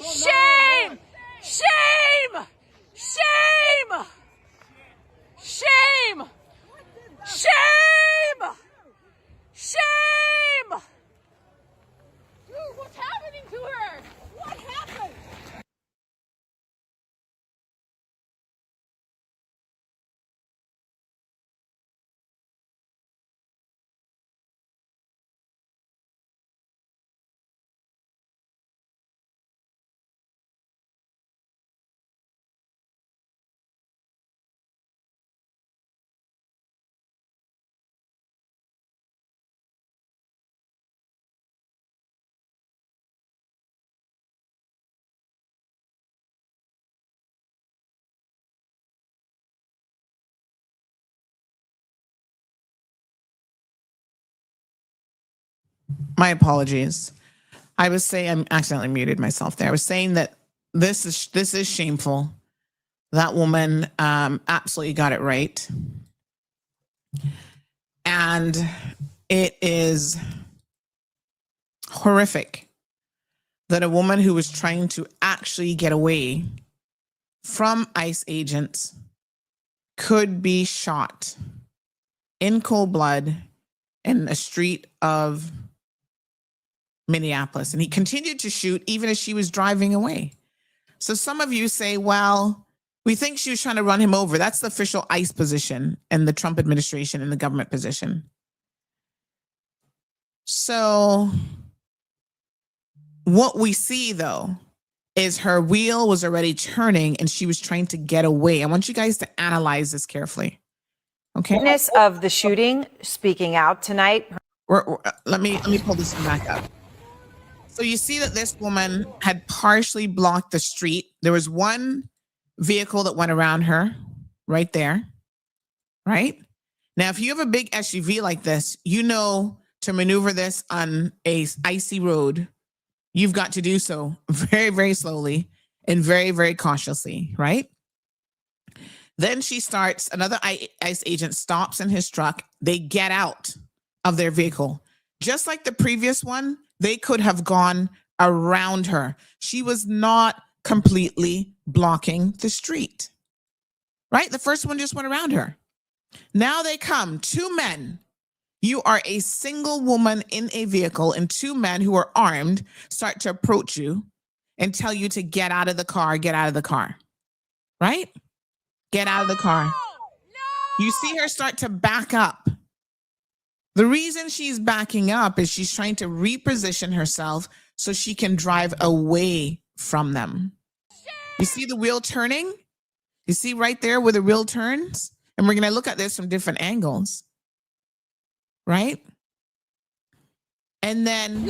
Shame! Shame! Shame! Shame! Shame! Shame! Dude, what's happening to her? What happened? My apologies. I was saying, I accidentally muted myself there. I was saying that this is shameful. That woman absolutely got it right. And it is horrific that a woman who was trying to actually get away from ICE agents could be shot in cold blood in a street of Minneapolis. And he continued to shoot even as she was driving away. So some of you say, well, we think she was trying to run him over. That's the official ICE position and the Trump administration and the government position. So what we see, though, is her wheel was already turning and she was trying to get away. I want you guys to analyze this carefully. Okay. Witness of the shooting speaking out tonight. Let me pull this one back up. So you see that this woman had partially blocked the street. There was one vehicle that went around her right there, right? Now, if you have a big SUV like this, you know to maneuver this on a icy road, you've got to do so very, very slowly and very, very cautiously, right? Then she starts, another ICE agent stops in his truck. They get out of their vehicle. Just like the previous one, they could have gone around her. She was not completely blocking the street, right? The first one just went around her. Now they come, two men. You are a single woman in a vehicle, and two men who are armed start to approach you and tell you to get out of the car, right? Get out of the car. You see her start to back up. The reason she's backing up is she's trying to reposition herself so she can drive away from them. You see the wheel turning? You see right there where the wheel turns? And we're going to look at this from different angles, right? And then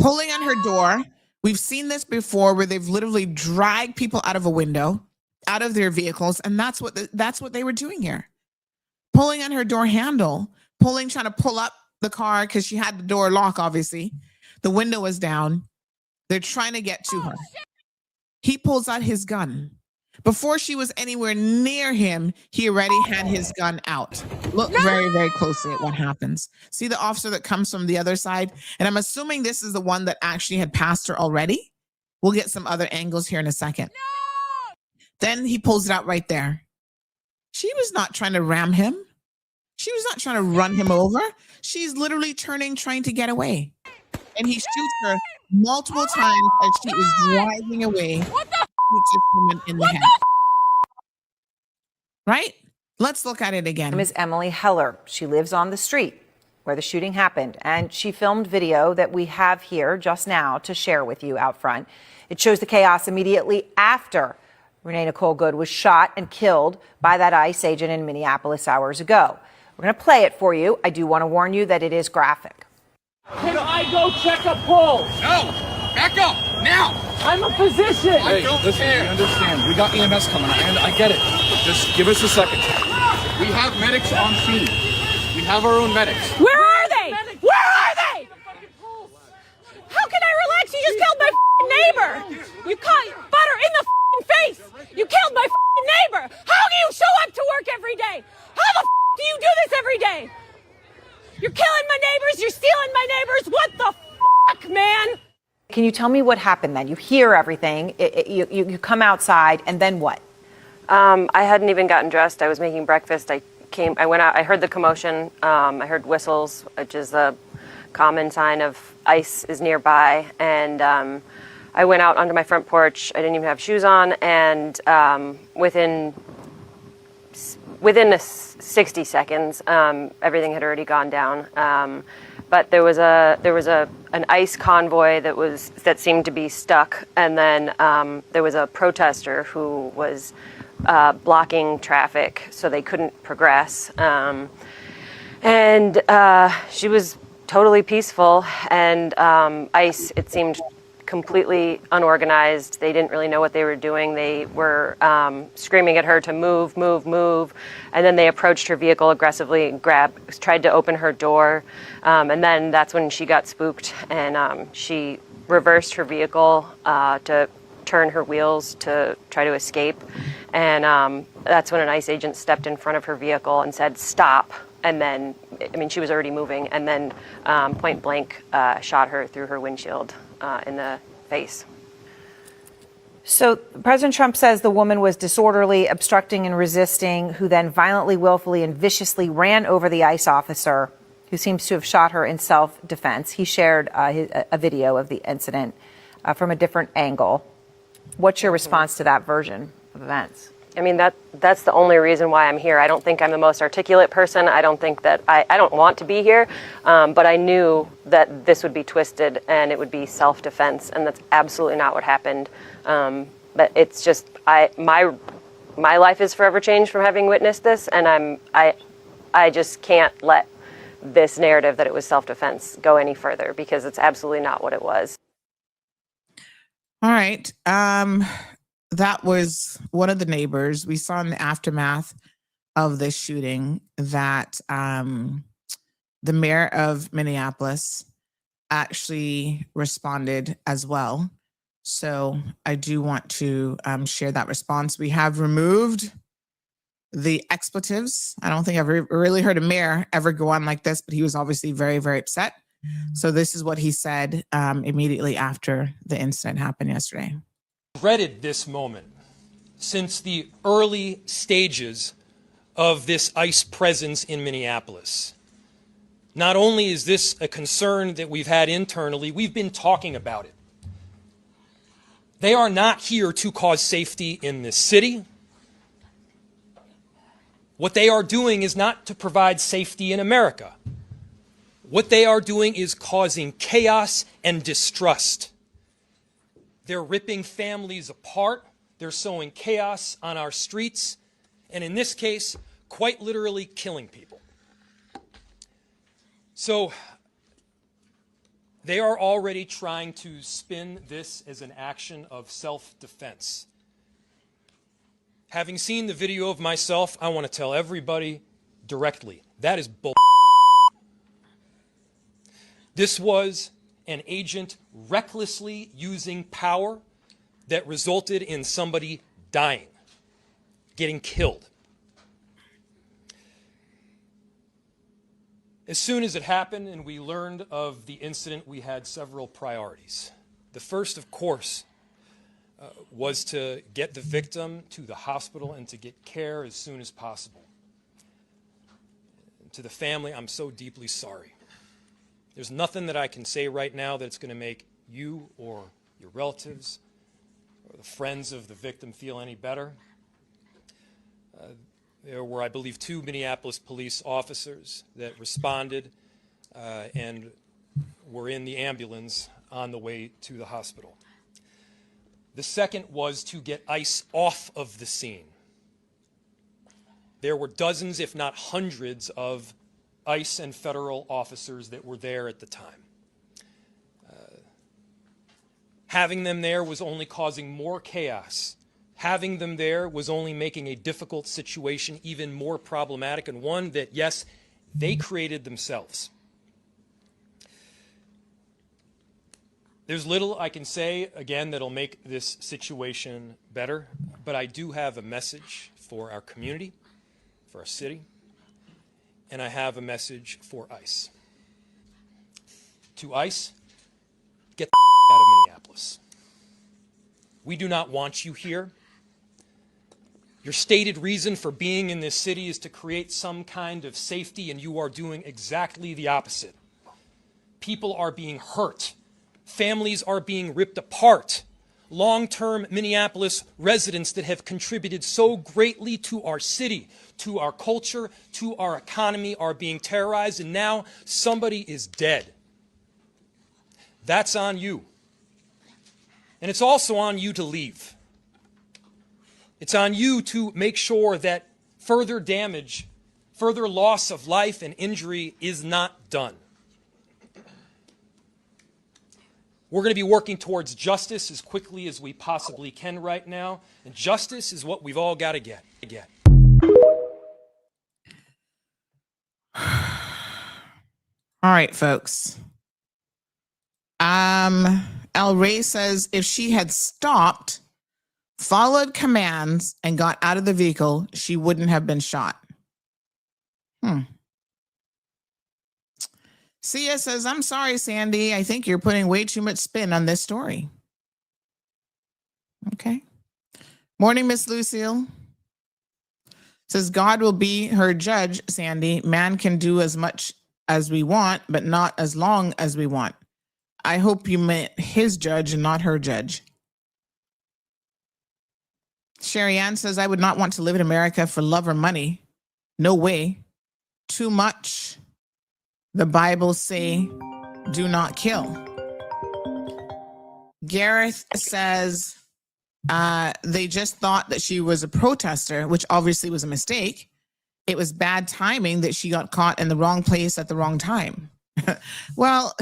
pulling on her door. We've seen this before where they've literally dragged people out of a window, out of their vehicles. And that's what they were doing here. Pulling on her door handle, trying to pull up the car because she had the door lock, obviously. The window was down. They're trying to get to her. He pulls out his gun. Before she was anywhere near him, he already had his gun out. Look very, very closely at what happens. See the officer that comes from the other side? And I'm assuming this is the one that actually had passed her already. We'll get some other angles here in a second. Then he pulls it out right there. She was not trying to ram him. She was not trying to run him over. She's literally turning, trying to get away. And he shoots her multiple times as she is driving away. Shoots this woman in the head. Right? Let's look at it again. Her name is Emily Heller. She lives on the street where the shooting happened, and she filmed video that we have here just now to share with you out front. It shows the chaos immediately after Renee Nicole Good was shot and killed by that ICE agent in Minneapolis hours ago. We're going to play it for you. I do want to warn you that it is graphic. Can I go check a pulse? No! Back up! Now! I'm a physician! Hey, listen, we understand. We got EMS coming, and I get it. Just give us a second. We have medics on scene. We have our own medics. Where are they? Where are they? How can I relax? You just killed my neighbor. You caught butter in the face. You killed my neighbor. How do you show up to work every day? How the do you do this every day? You're killing my neighbors. You're stealing my neighbors. What the man? Can you tell me what happened then? You hear everything. You come outside, and then what? I hadn't even gotten dressed. I was making breakfast. I went out. I heard the commotion. I heard whistles, which is a common sign of ICE is nearby. And I went out onto my front porch. I didn't even have shoes on. And within 60 seconds, everything had already gone down. But there was an ICE convoy that seemed to be stuck, and then there was a protester who was blocking traffic, so they couldn't progress. And she was totally peaceful, and ICE, it seemed, completely unorganized. They didn't really know what they were doing. They were screaming at her to move, move, move. And then they approached her vehicle aggressively and tried to open her door. And then that's when she got spooked, and she reversed her vehicle to turn her wheels to try to escape. And that's when an ICE agent stepped in front of her vehicle and said, "Stop." And then, she was already moving, and then point blank shot her through her windshield in the face. So President Trump says the woman was disorderly, obstructing and resisting, who then violently, willfully, and viciously ran over the ICE officer, who seems to have shot her in self-defense. He shared a video of the incident from a different angle. What's your response to that version of events? That's the only reason why I'm here. I don't think I'm the most articulate person. I don't think that I don't want to be here, but I knew that this would be twisted and it would be self-defense, and that's absolutely not what happened. But it's just my my life is forever changed from having witnessed this, and I just can't let this narrative that it was self-defense go any further, because it's absolutely not what it was. All right. That was one of the neighbors. We saw in the aftermath of this shooting that the mayor of Minneapolis actually responded as well. So I do want to share that response. We have removed the expletives. I don't think I've really heard a mayor ever go on like this, but he was obviously very, very upset. So this is what he said immediately after the incident happened yesterday. Dreaded this moment since the early stages of this ICE presence in Minneapolis. Not only is this a concern that we've had internally, we've been talking about it. They are not here to cause safety in this city. What they are doing is not to provide safety in America. What they are doing is causing chaos and distrust. They're ripping families apart. They're sowing chaos on our streets. And in this case, quite literally killing people. So they are already trying to spin this as an action of self-defense. Having seen the video of myself, I want to tell everybody directly, that is bull. This was an agent recklessly using power that resulted in somebody dying, getting killed. As soon as it happened and we learned of the incident, we had several priorities. The first, of course, was to get the victim to the hospital and to get care as soon as possible. To the family, I'm so deeply sorry. There's nothing that I can say right now that's going to make you or your relatives or the friends of the victim feel any better. There were, I believe, 2 Minneapolis police officers that responded and were in the ambulance on the way to the hospital. The second was to get ICE off of the scene. There were dozens, if not hundreds, of ICE and federal officers that were there at the time. Having them there was only causing more chaos. Having them there was only making a difficult situation even more problematic, and one that, yes, they created themselves. There's little I can say, again, that'll make this situation better, but I do have a message for our community, for our city, and I have a message for ICE. To ICE, get the out of Minneapolis. We do not want you here. Your stated reason for being in this city is to create some kind of safety, and you are doing exactly the opposite. People are being hurt. Families are being ripped apart. Long-term Minneapolis residents that have contributed so greatly to our city, to our culture, to our economy are being terrorized, and now somebody is dead. That's on you. And it's also on you to leave. It's on you to make sure that further damage, further loss of life and injury is not done. We're going to be working towards justice as quickly as we possibly can right now, and justice is what we've all got to get. All right, folks. El Rey says if she had stopped, followed commands, and got out of the vehicle, she wouldn't have been shot. Sia says, I'm sorry, Sandy. I think you're putting way too much spin on this story. Okay. Morning, Miss Lucille. Says, God will be her judge, Sandy. Man can do as much as we want, but not as long as we want. I hope you meant his judge and not her judge. Sherry Ann says, I would not want to live in America for love or money. No way. Too much. The Bible say, do not kill. Gareth says, They just thought that she was a protester, which obviously was a mistake. It was bad timing that she got caught in the wrong place at the wrong time. Well,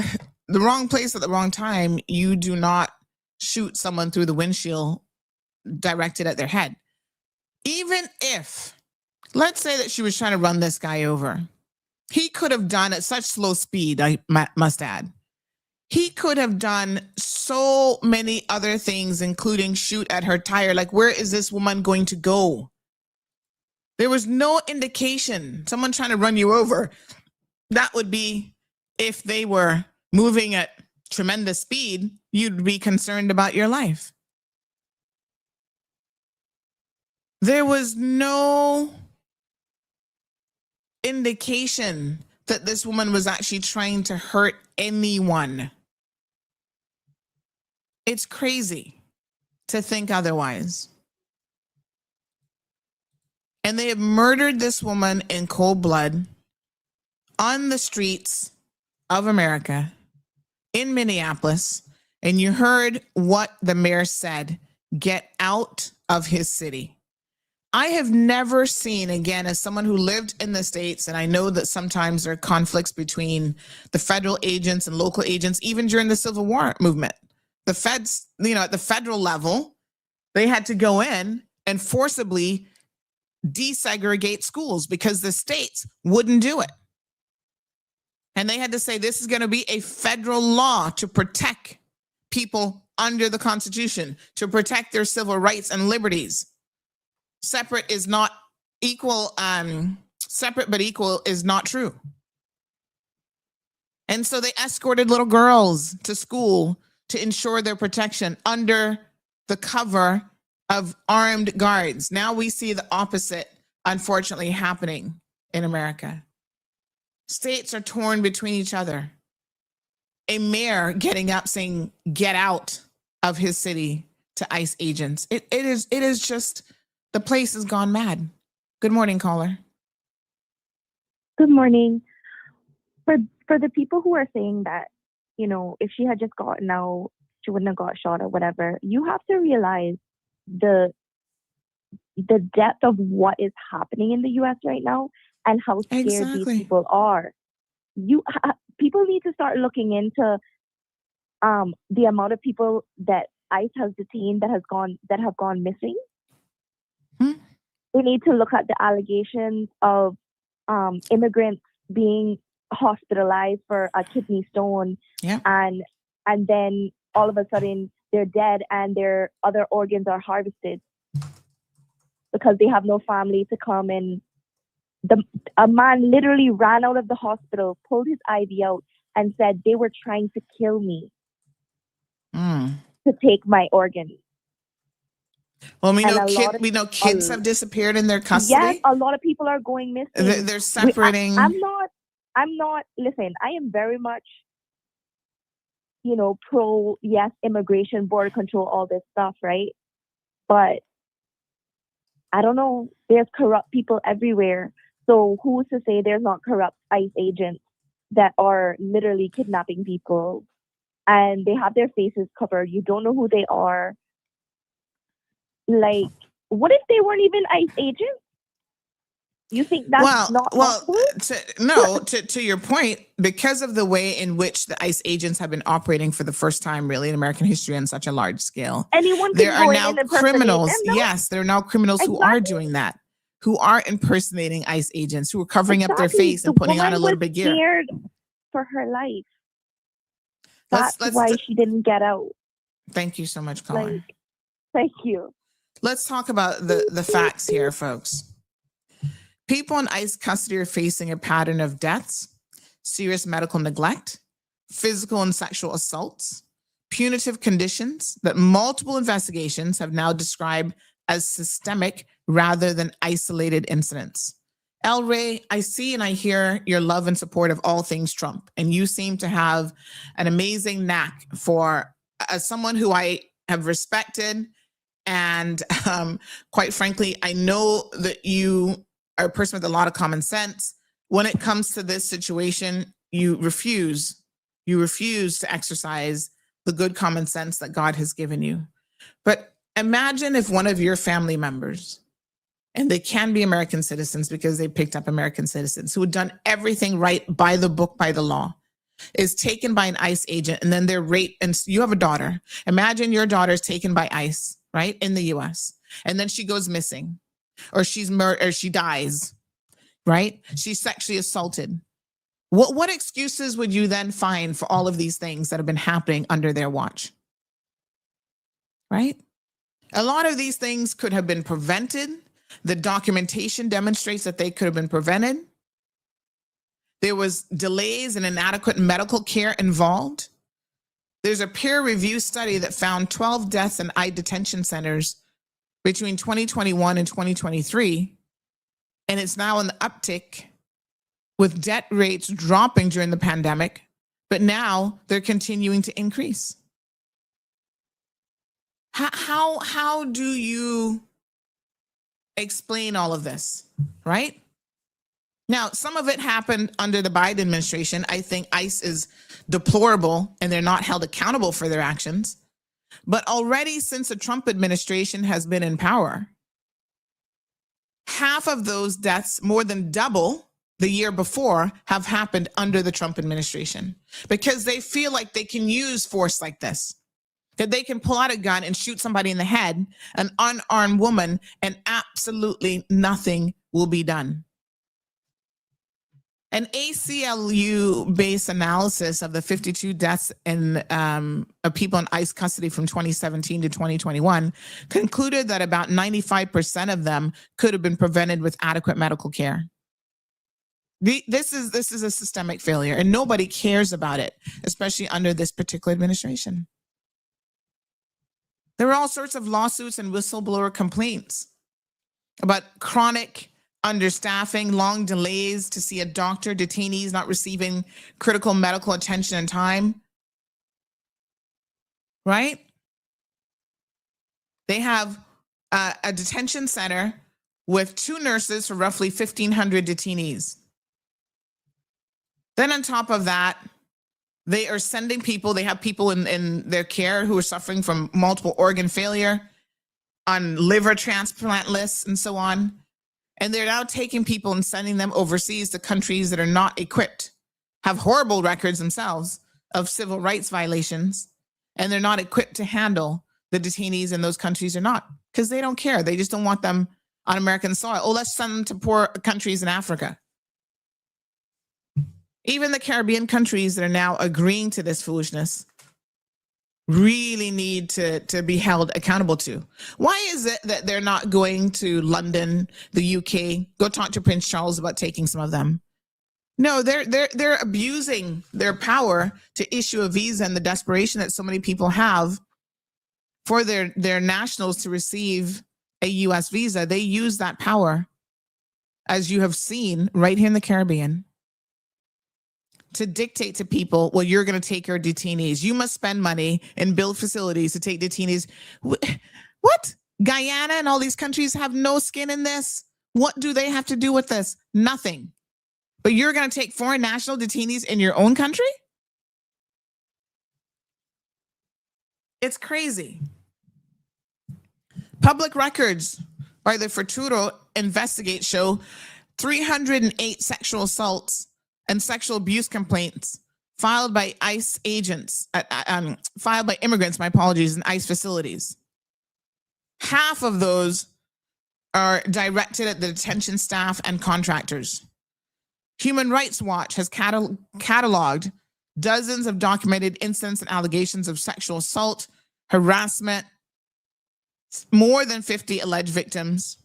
the wrong place at the wrong time, you do not shoot someone through the windshield directed at their head. Even if, let's say that she was trying to run this guy over, he could have done at such slow speed, I must add. He could have done so many other things, including shoot at her tire. Like, where is this woman going to go? There was no indication. Someone trying to run you over, that would be if they were moving at tremendous speed, you'd be concerned about your life. There was no indication that this woman was actually trying to hurt anyone. It's crazy to think otherwise. And they have murdered this woman in cold blood on the streets of America in Minneapolis. And you heard what the mayor said: get out of his city. I have never seen, again, as someone who lived in the States, and I know that sometimes there are conflicts between the federal agents and local agents, even during the Civil War movement. The feds, at the federal level, they had to go in and forcibly desegregate schools because the states wouldn't do it. And they had to say, this is going to be a federal law to protect people under the Constitution, to protect their civil rights and liberties. Separate is not equal. Separate but equal is not true. And so they escorted little girls to school to ensure their protection under the cover of armed guards. Now we see the opposite, unfortunately, happening in America. States are torn between each other. A mayor getting up saying, get out of his city to ICE agents. It is just, the place has gone mad. Good morning, caller. Good morning. For the people who are saying that, if she had just gotten out, she wouldn't have got shot or whatever, you have to realize the depth of what is happening in the U.S. right now and how scared these people are. People need to start looking into the amount of people that ICE has detained that have gone missing. We need to look at the allegations of immigrants being hospitalized for a kidney stone, and then all of a sudden they're dead and their other organs are harvested because they have no family to come in. A man literally ran out of the hospital, pulled his IV out, and said they were trying to kill me to take my organs. Well, we know kids have disappeared in their custody. Yes, a lot of people are going missing. They're separating. I'm not, listen, I am very much, pro, yes, immigration, border control, all this stuff, right? But I don't know, there's corrupt people everywhere. So who's to say there's not corrupt ICE agents that are literally kidnapping people and they have their faces covered? You don't know who they are. Like, what if they weren't even ICE agents? You think that's not possible? To your point, because of the way in which the ICE agents have been operating for the first time really in American history on such a large scale, there are now criminals. Yes, there are now criminals who are doing that, who are impersonating ICE agents, who are covering up their face and putting on a little bit gear. Scared for her life. That's why she didn't get out. Thank you so much, caller. Thank you. Let's talk about the facts here, folks. People in ICE custody are facing a pattern of deaths, serious medical neglect, physical and sexual assaults, punitive conditions that multiple investigations have now described as systemic rather than isolated incidents. El Rey, I see and I hear your love and support of all things Trump, and you seem to have an amazing knack for, as someone who I have respected, and quite frankly, I know that you are a person with a lot of common sense. When it comes to this situation, you refuse to exercise the good common sense that God has given you. But Imagine if one of your family members, and they can be American citizens because they picked up American citizens who had done everything right by the book, by the law, is taken by an ICE agent and then they're raped. And you have a daughter. Imagine your daughter is taken by ICE, right, in the US, and then she goes missing, or she's murdered, or she dies, right? She's sexually assaulted. What excuses would you then find for all of these things that have been happening under their watch? Right? A lot of these things could have been prevented. The documentation demonstrates that they could have been prevented. There was delays and inadequate medical care involved. There's a peer review study that found 12 deaths in ICE detention centers between 2021 and 2023. And it's now in the uptick with death rates dropping during the pandemic, but now they're continuing to increase. How do you explain all of this, right? Now, some of it happened under the Biden administration. I think ICE is deplorable and they're not held accountable for their actions. But already since the Trump administration has been in power, half of those deaths, more than double the year before, have happened under the Trump administration because they feel like they can use force like this, that they can pull out a gun and shoot somebody in the head, an unarmed woman, and absolutely nothing will be done. An ACLU-based analysis of the 52 deaths of people in ICE custody from 2017 to 2021 concluded that about 95% of them could have been prevented with adequate medical care. This is a systemic failure, and nobody cares about it, especially under this particular administration. There were all sorts of lawsuits and whistleblower complaints about chronic understaffing, long delays to see a doctor, detainees not receiving critical medical attention in time, right? They have a detention center with 2 nurses for roughly 1,500 detainees. Then on top of that, they are sending people, they have people in their care who are suffering from multiple organ failure, on liver transplant lists and so on. And they're now taking people and sending them overseas to countries that are not equipped, have horrible records themselves of civil rights violations, and they're not equipped to handle the detainees in those countries or not, because they don't care. They just don't want them on American soil. Oh, let's send them to poor countries in Africa. Even the Caribbean countries that are now agreeing to this foolishness really need to be held accountable to. Why is it that they're not going to London, the UK, go talk to Prince Charles about taking some of them? No, they're abusing their power to issue a visa and the desperation that so many people have for their nationals to receive a US visa. They use that power, as you have seen right here in the Caribbean, to dictate to people, well, you're going to take your detainees. You must spend money and build facilities to take detainees. What? Guyana and all these countries have no skin in this? What do they have to do with this? Nothing. But you're going to take foreign national detainees in your own country? It's crazy. Public records by the Futuro Investigate show 308 sexual assaults and sexual abuse complaints filed by ICE agents, filed by immigrants, my apologies, in ICE facilities. Half of those are directed at the detention staff and contractors. Human Rights Watch has cataloged dozens of documented incidents and allegations of sexual assault, harassment, more than 50 alleged victims.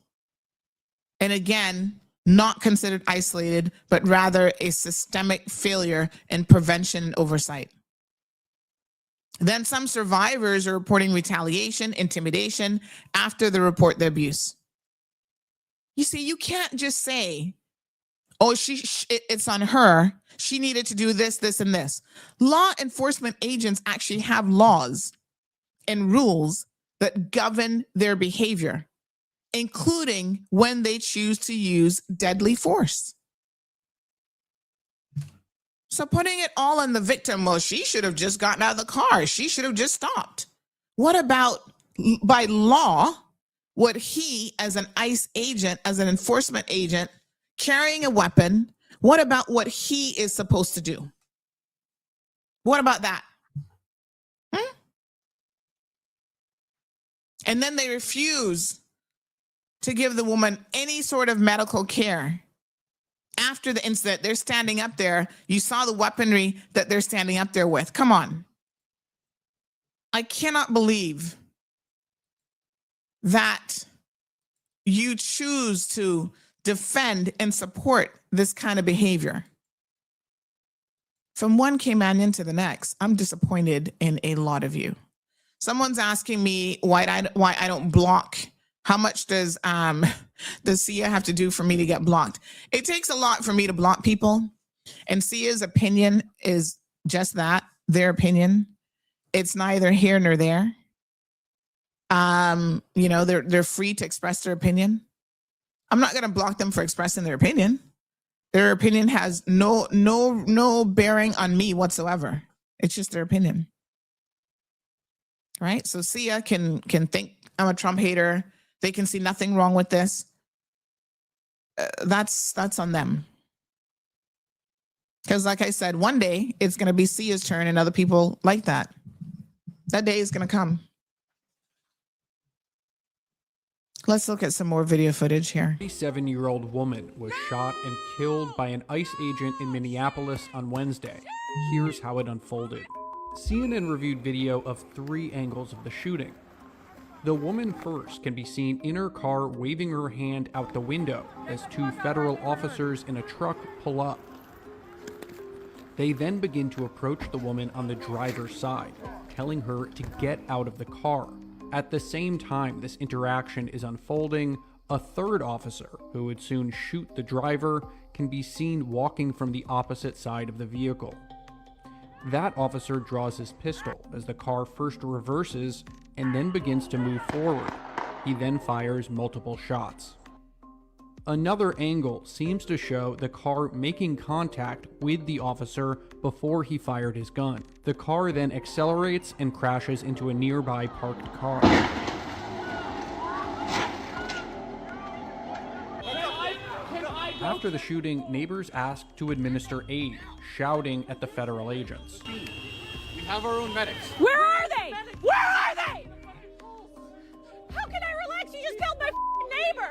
And again, not considered isolated, but rather a systemic failure in prevention and oversight. Then some survivors are reporting retaliation, intimidation after they report the abuse. You see, you can't just say, oh, it's on her. She needed to do this, this, and this. Law enforcement agents actually have laws and rules that govern their behavior, including when they choose to use deadly force. So putting it all on the victim, well, she should have just gotten out of the car. She should have just stopped. What about by law, would he, as an ICE agent, as an enforcement agent, carrying a weapon, what about what he is supposed to do? What about that? And then they refuse to give the woman any sort of medical care. After the incident, they're standing up there. You saw the weaponry that they're standing up there with. Come on. I cannot believe that you choose to defend and support this kind of behavior. From one Cayman into the next, I'm disappointed in a lot of you. Someone's asking me why I don't block. How much does Sia have to do for me to get blocked? It takes a lot for me to block people. And Sia's opinion is just that, their opinion. It's neither here nor there. You know, they're free to express their opinion. I'm not going to block them for expressing their opinion. Their opinion has no bearing on me whatsoever. It's just their opinion. Right? So Sia can think I'm a Trump hater. They can see nothing wrong with this. That's on them. Because like I said, one day it's going to be Sia's turn and other people like that. That day is going to come. Let's look at some more video footage here. A 37-year-old woman was shot and killed by an ICE agent in Minneapolis on Wednesday. Here's how it unfolded. CNN reviewed video of 3 angles of the shooting. The woman first can be seen in her car waving her hand out the window as 2 federal officers in a truck pull up. They then begin to approach the woman on the driver's side, telling her to get out of the car. At the same time this interaction is unfolding, a third officer, who would soon shoot the driver, can be seen walking from the opposite side of the vehicle. That officer draws his pistol as the car first reverses and then begins to move forward. He then fires multiple shots. Another angle seems to show the car making contact with the officer before he fired his gun. The car then accelerates and crashes into a nearby parked car. After the shooting, neighbors asked to administer aid, shouting at the federal agents. We have our own medics. Where are they? Where are they? How can I relax? You just killed my neighbor.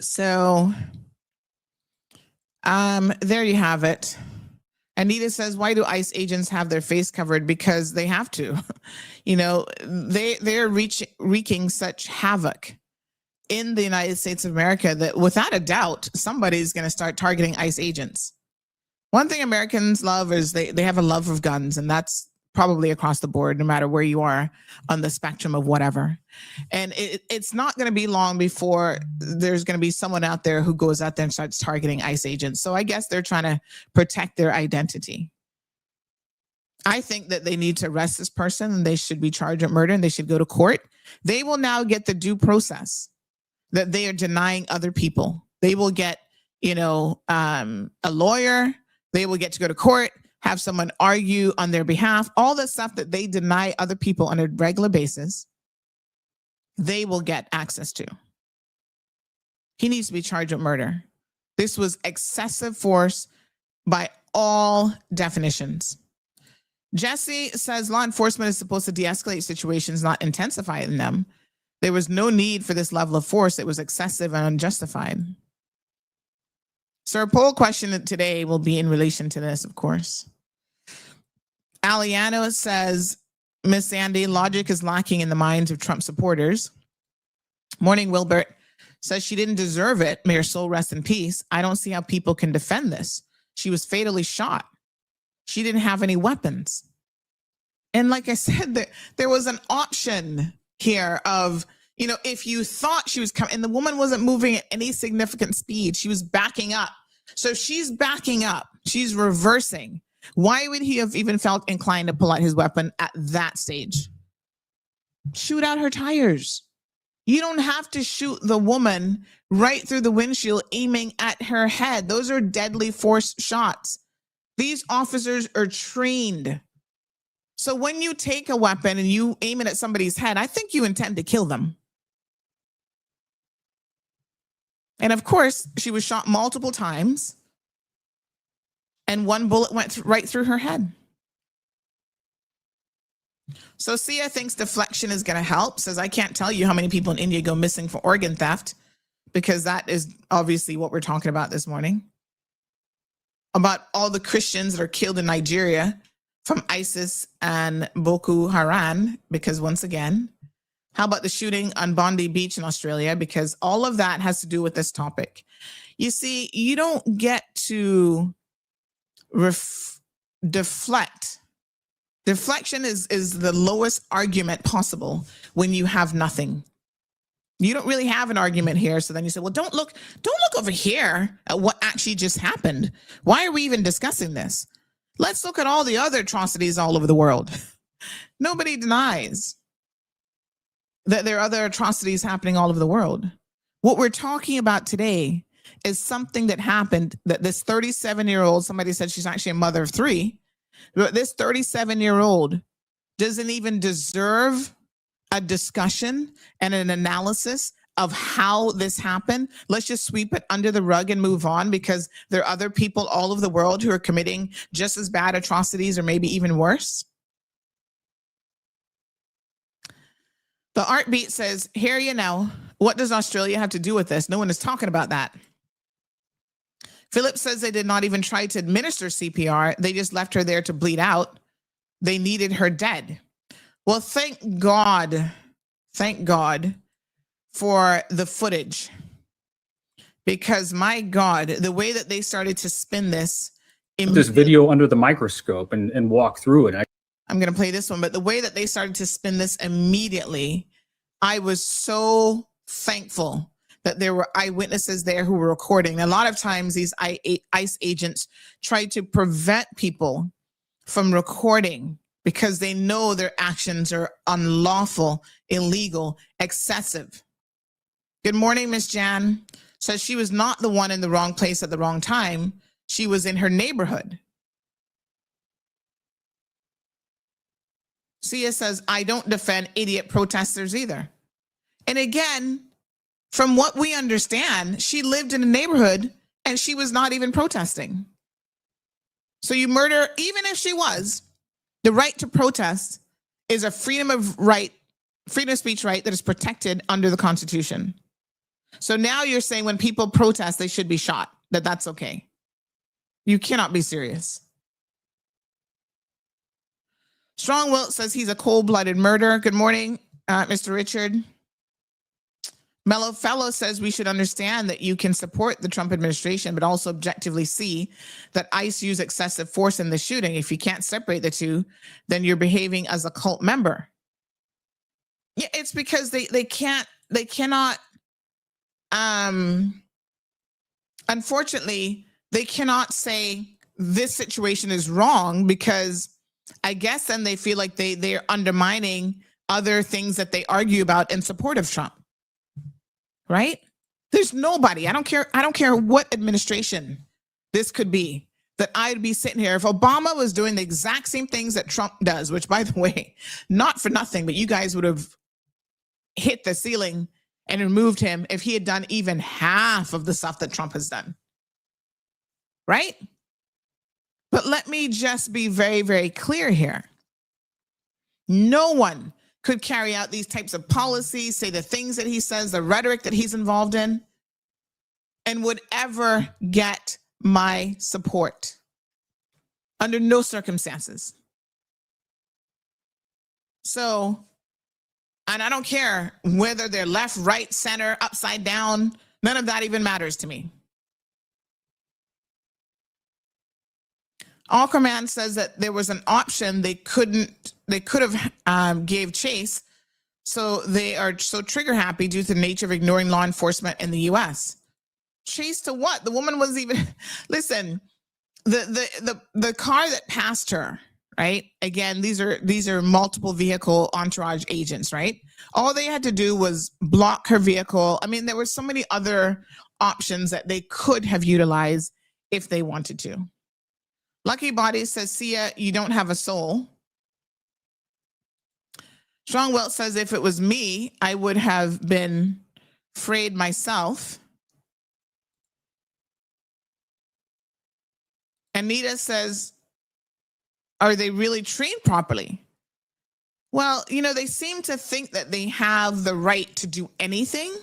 So, there you have it. Anita says, why do ICE agents have their face covered? Because they have to. You know, they're wreaking such havoc in the United States of America that without a doubt, somebody's going to start targeting ICE agents. One thing Americans love is they have a love of guns, and that's probably across the board, no matter where you are on the spectrum of whatever. And it's not going to be long before there's going to be someone out there who goes out there and starts targeting ICE agents. So I guess they're trying to protect their identity. I think that they need to arrest this person and they should be charged with murder and they should go to court. They will now get the due process that they are denying other people. They will get, a lawyer. They will get to go to court, have someone argue on their behalf. All the stuff that they deny other people on a regular basis, they will get access to. He needs to be charged with murder. This was excessive force by all definitions. Jesse says law enforcement is supposed to de-escalate situations, not intensify them. There was no need for this level of force. It was excessive and unjustified. So our poll question today will be in relation to this, of course. Aliano says, Miss Sandy, logic is lacking in the minds of Trump supporters. Morning Wilbert says she didn't deserve it. May her soul rest in peace. I don't see how people can defend this. She was fatally shot. She didn't have any weapons. And like I said, there was an option here of, if you thought she was coming, and the woman wasn't moving at any significant speed, she was backing up. So she's backing up, she's reversing. Why would he have even felt inclined to pull out his weapon at that stage? Shoot out her tires. You don't have to shoot the woman right through the windshield aiming at her head. Those are deadly force shots. These officers are trained So when you take a weapon and you aim it at somebody's head, I think you intend to kill them. And of course, she was shot multiple times, and one bullet went right through her head. So Sia thinks deflection is going to help, says, I can't tell you how many people in India go missing for organ theft, because that is obviously what we're talking about this morning. About all the Christians that are killed in Nigeria from ISIS and Boko Haram, because once again, how about the shooting on Bondi Beach in Australia? Because all of that has to do with this topic. You see, you don't get to deflect. Deflection is the lowest argument possible when you have nothing. You don't really have an argument here. So then you say, well, don't look over here at what actually just happened. Why are we even discussing this? Let's look at all the other atrocities all over the world. Nobody denies that there are other atrocities happening all over the world. What we're talking about today is something that happened, that this 37-year-old, somebody said she's actually a mother of 3, but this 37-year-old doesn't even deserve a discussion and an analysis of how this happened. Let's just sweep it under the rug and move on, because there are other people all over the world who are committing just as bad atrocities or maybe even worse. The Art Beat says, here you know, what does Australia have to do with this? No one is talking about that. Philip says they did not even try to administer CPR. They just left her there to bleed out. They needed her dead. Well, thank God for the footage. Because my God, the way that they started to spin this video under the microscope and walk through it. I'm going to play this one, but the way that they started to spin this immediately, I was so thankful that there were eyewitnesses there who were recording. A lot of times these ICE agents try to prevent people from recording because they know their actions are unlawful, illegal, excessive. Good morning, Miss Jan. Says she was not the one in the wrong place at the wrong time. She was in her neighborhood. Sia says, I don't defend idiot protesters either. And again, from what we understand, she lived in a neighborhood and she was not even protesting. So you murder, even if she was, the right to protest is a freedom of speech right that is protected under the Constitution. So now you're saying when people protest, they should be shot, that's okay. You cannot be serious. Strong Wilt says he's a cold-blooded murderer. Good morning, Mr. Richard. Mellow Fellow says we should understand that you can support the Trump administration, but also objectively see that ICE used excessive force in the shooting. If you can't separate the two, then you're behaving as a cult member. Yeah, it's because they cannot, unfortunately, they cannot say this situation is wrong, because I guess then they feel like they're undermining other things that they argue about in support of Trump. Right? There's nobody, I don't care what administration this could be, that I'd be sitting here. If Obama was doing the exact same things that Trump does, which by the way, not for nothing, but you guys would have hit the ceiling and removed him if he had done even half of the stuff that Trump has done. Right? But let me just be very, very clear here. No one could carry out these types of policies, say the things that he says, the rhetoric that he's involved in, and would ever get my support under no circumstances. So, and I don't care whether they're left, right, center, upside down, none of that even matters to me. Aquaman says that there was an option they could have gave chase, so they are so trigger happy due to the nature of ignoring law enforcement in the U.S. Chase to what? The woman wasn't even, listen, the car that passed her, right? Again, these are multiple vehicle entourage agents, right? All they had to do was block her vehicle. I mean, there were so many other options that they could have utilized if they wanted to. Lucky Body says, Sia, you don't have a soul. Strong Wilt says, if it was me, I would have been afraid myself. Anita says, are they really trained properly? Well, you know, they seem to think that they have the right to do anything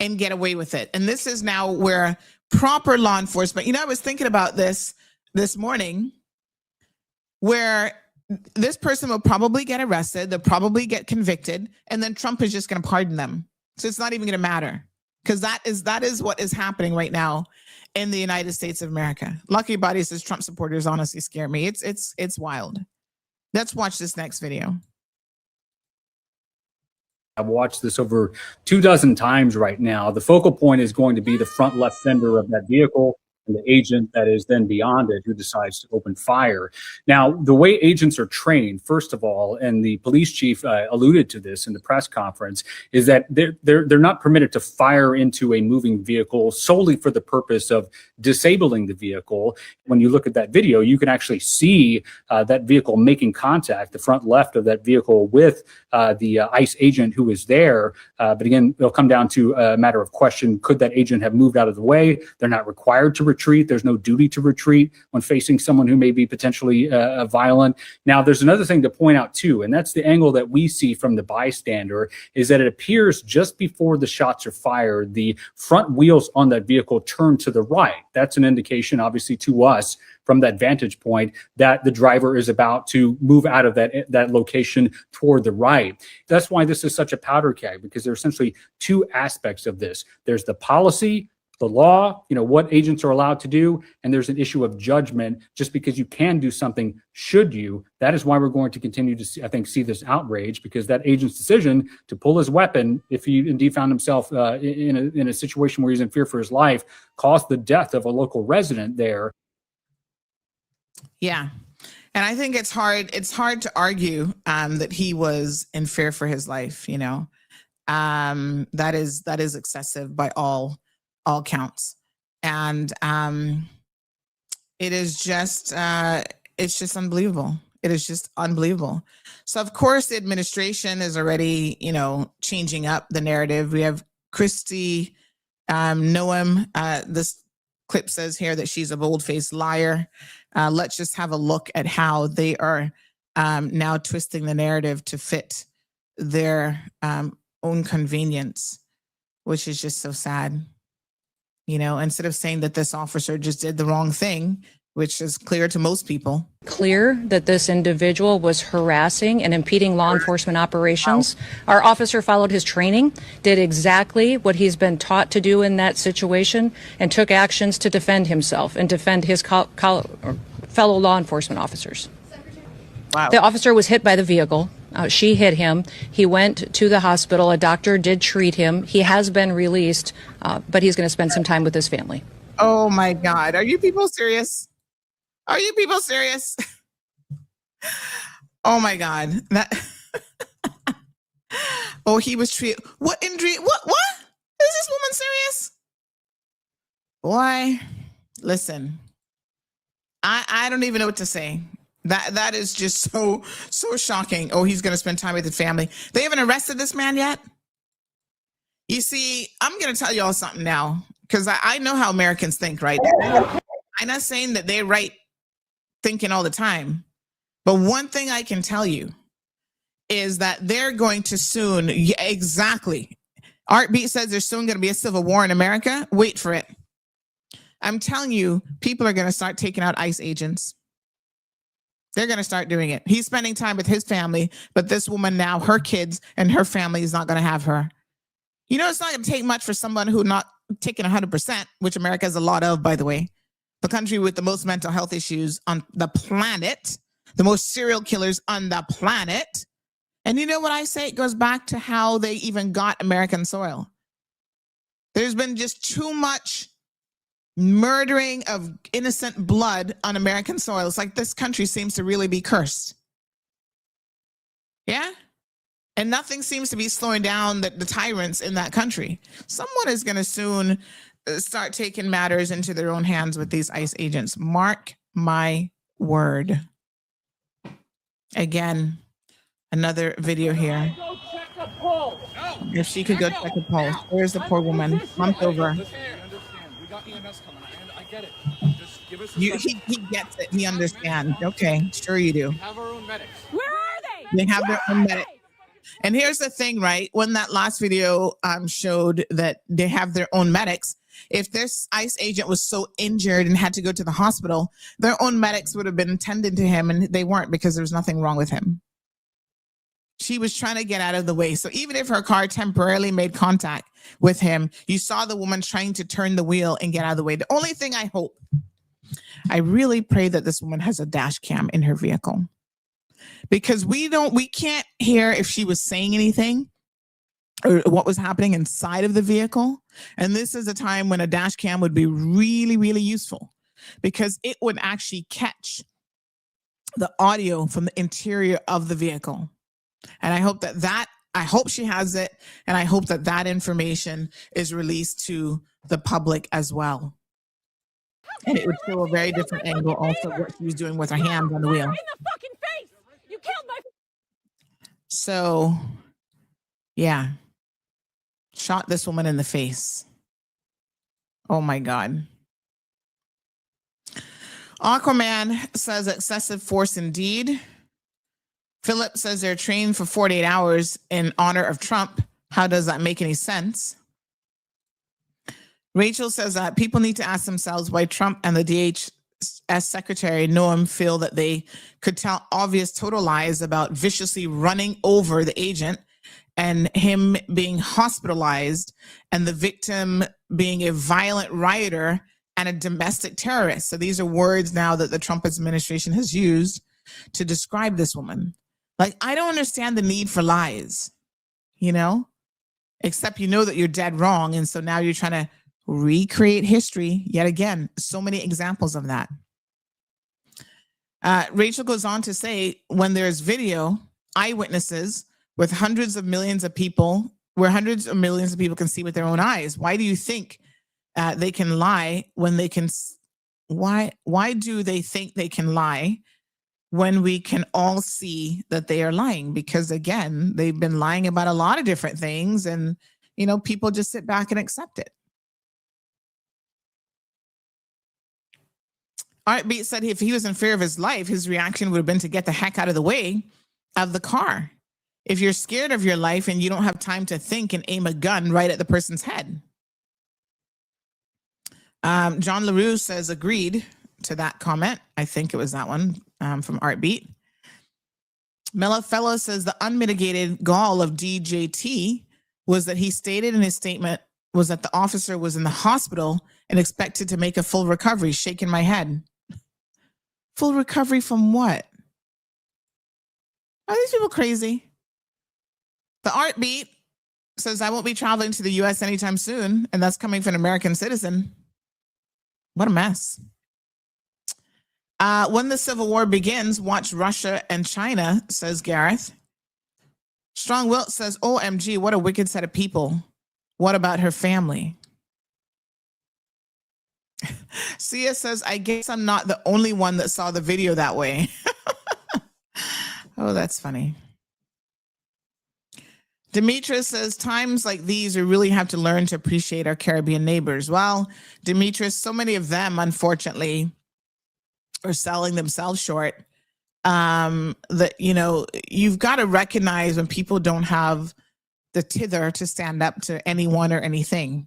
and get away with it. And this is now where proper law enforcement, you know, I was thinking about this morning, where this person will probably get arrested, they'll probably get convicted, and then Trump is just going to pardon them. So it's not even going to matter, because that is what is happening right now in the United States of America. Lucky Body says Trump supporters honestly scare me. It's wild. Let's watch this next video. I've watched this over 24 times right now. The focal point is going to be the front left fender of that vehicle and the agent that is then beyond it who decides to open fire. Now, the way agents are trained, first of all, and the police chief alluded to this in the press conference, is that they're not permitted to fire into a moving vehicle solely for the purpose of disabling the vehicle. When you look at that video, you can actually see that vehicle making contact, the front left of that vehicle, with the ICE agent who is there. But again, it'll come down to a matter of question. Could that agent have moved out of the way? They're not required to retreat. There's no duty to retreat when facing someone who may be potentially violent. Now, there's another thing to point out too, and that's the angle that we see from the bystander, is that it appears just before the shots are fired, the front wheels on that vehicle turn to the right. That's an indication, obviously, to us from that vantage point that the driver is about to move out of that location toward the right. That's why this is such a powder keg, because there are essentially two aspects of this. There's the policy, the law, you know, what agents are allowed to do, and there's an issue of judgment. Just because you can do something, should you? That is why we're going to continue to see, I think, see this outrage, because that agent's decision to pull his weapon, if he indeed found himself in a situation where he's in fear for his life, caused the death of a local resident there. Yeah. And I think it's hard to argue that he was in fear for his life, you know. That is excessive by all counts. And it is just it's just unbelievable. It is just unbelievable. So of course the administration is already, you know, changing up the narrative. We have Christy Noam. This clip says here that she's a bold-faced liar. Let's just have a look at how they are now twisting the narrative to fit their own convenience, which is just so sad. You know, instead of saying that this officer just did the wrong thing, which is clear to most people. Clear that this individual was harassing and impeding law enforcement operations. Our officer followed his training, did exactly what he's been taught to do in that situation, and took actions to defend himself and defend his fellow law enforcement officers. Wow. The officer was hit by the vehicle. She hit him. He went to the hospital. A doctor did treat him. He has been released, but he's going to spend some time with his family. Oh my God. Are you people serious? Are you people serious? Oh my God. That oh, he was treated. What injury? What? Is this woman serious? Boy, listen. I don't even know what to say. That is just so shocking. Oh, he's going to spend time with his family. They haven't arrested this man yet. You see, I'm going to tell you all something now, because I know how Americans think, right? I'm not saying that they're right thinking all the time, but one thing I can tell you is that they're going to soon, exactly. Art Beat says there's soon going to be a civil war in America. Wait for it. I'm telling you, people are going to start taking out ICE agents. They're going to start doing it. He's spending time with his family, but this woman now, her kids and her family is not going to have her. You know, it's not going to take much for someone who not taking 100%, which America has a lot of, by the way. The country with the most mental health issues on the planet, the most serial killers on the planet. And you know what I say? It goes back to how they even got American soil. There's been just too much murdering of innocent blood on American soil. It's like this country seems to really be cursed. Yeah? And nothing seems to be slowing down the tyrants in that country. Someone is going to soon start taking matters into their own hands with these ICE agents. Mark my word. Again, Another video here. Go check a pulse. If she could go check a pulse. There's the poor woman, slumped over. Listen, I understand. We got EMS coming. I get it. Just give us a You, second. he gets it. He understands. Okay, sure you do. We have our own medics. Where are they? They have Where their own are medic. they? And here's the thing, right? When that last video showed that they have their own medics, if this ICE agent was so injured and had to go to the hospital, their own medics would have been tending to him, and they weren't because there was nothing wrong with him. She was trying to get out of the way. So even if her car temporarily made contact with him, you saw the woman trying to turn the wheel and get out of the way. The only thing I really pray that this woman has a dash cam in her vehicle, because we can't hear if she was saying anything or what was happening inside of the vehicle. And this is a time when a dash cam would be really, really useful, because it would actually catch the audio from the interior of the vehicle. And I hope she has it. And I hope that information is released to the public as well. And it would show a very different angle also what she was doing with her hands on the wheel. In the fucking face! You killed my. So, yeah. Shot this woman in the face. Oh my God. Aquaman says excessive force indeed. Philip says they're trained for 48 hours in honor of Trump. How does that make any sense? Rachel says that people need to ask themselves why Trump and the DHS secretary Noam feel that they could tell obvious total lies about viciously running over the agent and him being hospitalized and the victim being a violent rioter and a domestic terrorist. So these are words now that the Trump administration has used to describe this woman. Like, I don't understand the need for lies, except you know that you're dead wrong. And so now you're trying to recreate history yet again. So many examples of that. Rachel goes on to say, when there's video, eyewitnesses with hundreds of millions of people, where hundreds of millions of people can see with their own eyes, why do you think they can lie when they can? Why do they think they can lie when we can all see that they are lying? Because again, they've been lying about a lot of different things, and people just sit back and accept it. Art Beat said if he was in fear of his life, his reaction would have been to get the heck out of the way of the car. If you're scared of your life and you don't have time to think and aim a gun right at the person's head. John LaRue says agreed to that comment. I think it was that one from Art Beat. Mellowfellow says the unmitigated gall of DJT was that he stated in his statement was that the officer was in the hospital and expected to make a full recovery. Shaking my head. Full recovery from what? Are these people crazy? The Art Beat says I won't be traveling to the U.S. anytime soon, and that's coming from an American citizen. What a mess. When the Civil War begins, watch Russia and China, says Gareth. Strong Wilt says, OMG, what a wicked set of people. What about her family? Sia says, I guess I'm not the only one that saw the video that way. Oh, that's funny. Demetrius says, times like these, we really have to learn to appreciate our Caribbean neighbors. Well, Demetrius, so many of them, unfortunately, are selling themselves short. That, you've got to recognize when people don't have the tither to stand up to anyone or anything.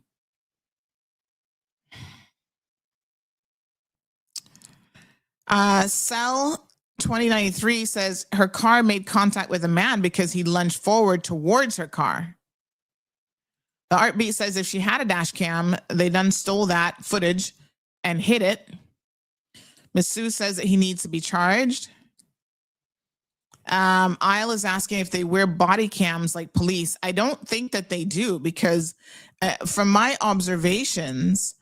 Cell 2093 says her car made contact with a man because he lunged forward towards her car. The Art Beat says if she had a dash cam, they done stole that footage and hid it. Miss Sue says that he needs to be charged. Isle is asking if they wear body cams like police. I don't think that they do, because from my observations,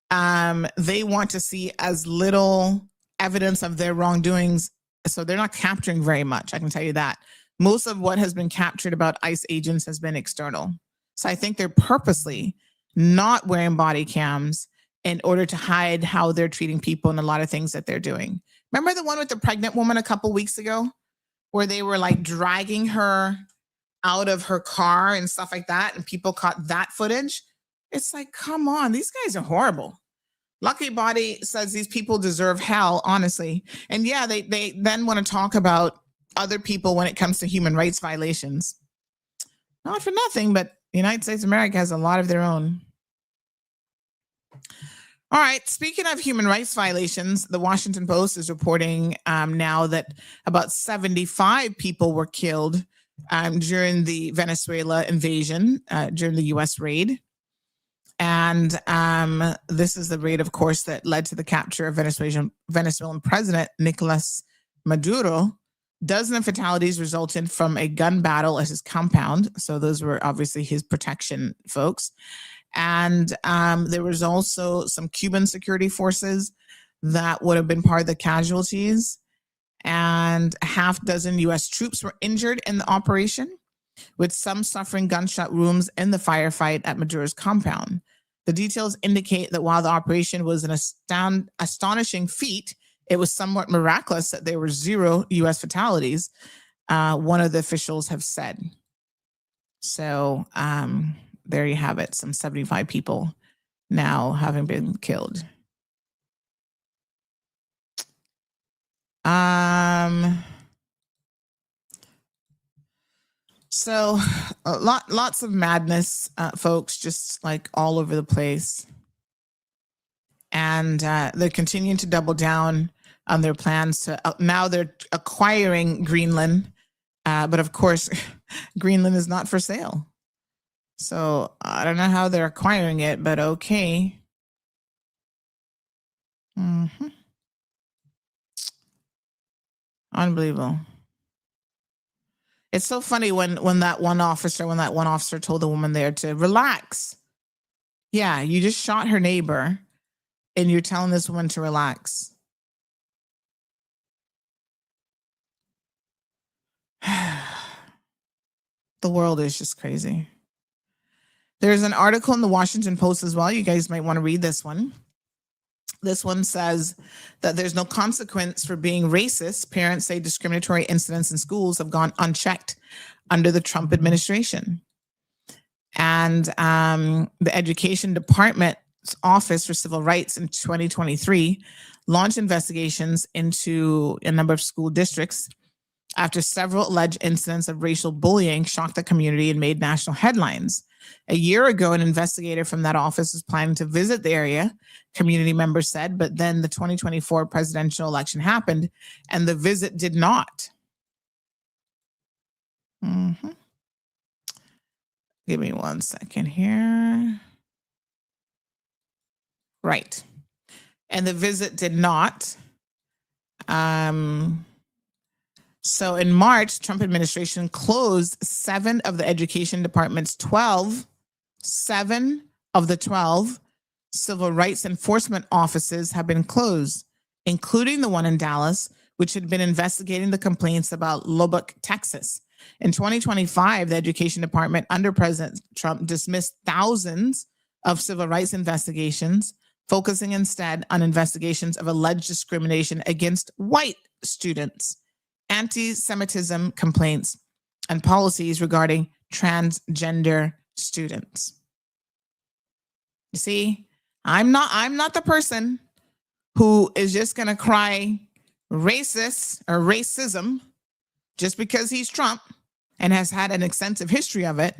they want to see as little evidence of their wrongdoings. So they're not capturing very much. I can tell you that. Most of what has been captured about ICE agents has been external. So I think they're purposely not wearing body cams in order to hide how they're treating people and a lot of things that they're doing. Remember the one with the pregnant woman a couple weeks ago where they were like dragging her out of her car and stuff like that, and people caught that footage. It's like, come on, these guys are horrible. Lucky Body says these people deserve hell, honestly. And yeah, they then want to talk about other people when it comes to human rights violations. Not for nothing, but the United States of America has a lot of their own. All right. Speaking of human rights violations, the Washington Post is reporting now that about 75 people were killed during the Venezuela invasion, during the U.S. raid. And this is the raid, of course, that led to the capture of Venezuelan President Nicolas Maduro. Dozens of fatalities resulted from a gun battle at his compound. So those were obviously his protection folks. And there was also some Cuban security forces that would have been part of the casualties. And a half dozen U.S. troops were injured in the operation, with some suffering gunshot wounds in the firefight at Maduro's compound. The details indicate that while the operation was an astonishing feat, it was somewhat miraculous that there were 0 U.S. fatalities, one of the officials have said. So there you have it, some 75 people now having been killed. So lots of madness, folks, just like all over the place. And they're continuing to double down on their plans to, now they're acquiring Greenland. But of course, Greenland is not for sale. So I don't know how they're acquiring it, but okay. Unbelievable. It's so funny when that one officer told the woman there to relax. Yeah, you just shot her neighbor and you're telling this woman to relax. The world is just crazy. There's an article in the Washington Post as well. You guys might want to read this one. This one says that there's no consequence for being racist. Parents say discriminatory incidents in schools have gone unchecked under the Trump administration. And the Education Department's Office for Civil Rights in 2023 launched investigations into a number of school districts after several alleged incidents of racial bullying shocked the community and made national headlines. A year ago, an investigator from that office was planning to visit the area, community members said, but then the 2024 presidential election happened and the visit did not. Give me 1 second here. Right. And the visit did not. So in March, Trump administration closed 7 of the Education Department's 7 of the 12 civil rights enforcement offices have been closed, including the one in Dallas, which had been investigating the complaints about Lubbock, Texas. In 2025, the Education Department under President Trump dismissed thousands of civil rights investigations, focusing instead on investigations of alleged discrimination against white students, anti-Semitism complaints, and policies regarding transgender students. You see, I'm not the person who is just going to cry racist or racism just because he's Trump and has had an extensive history of it.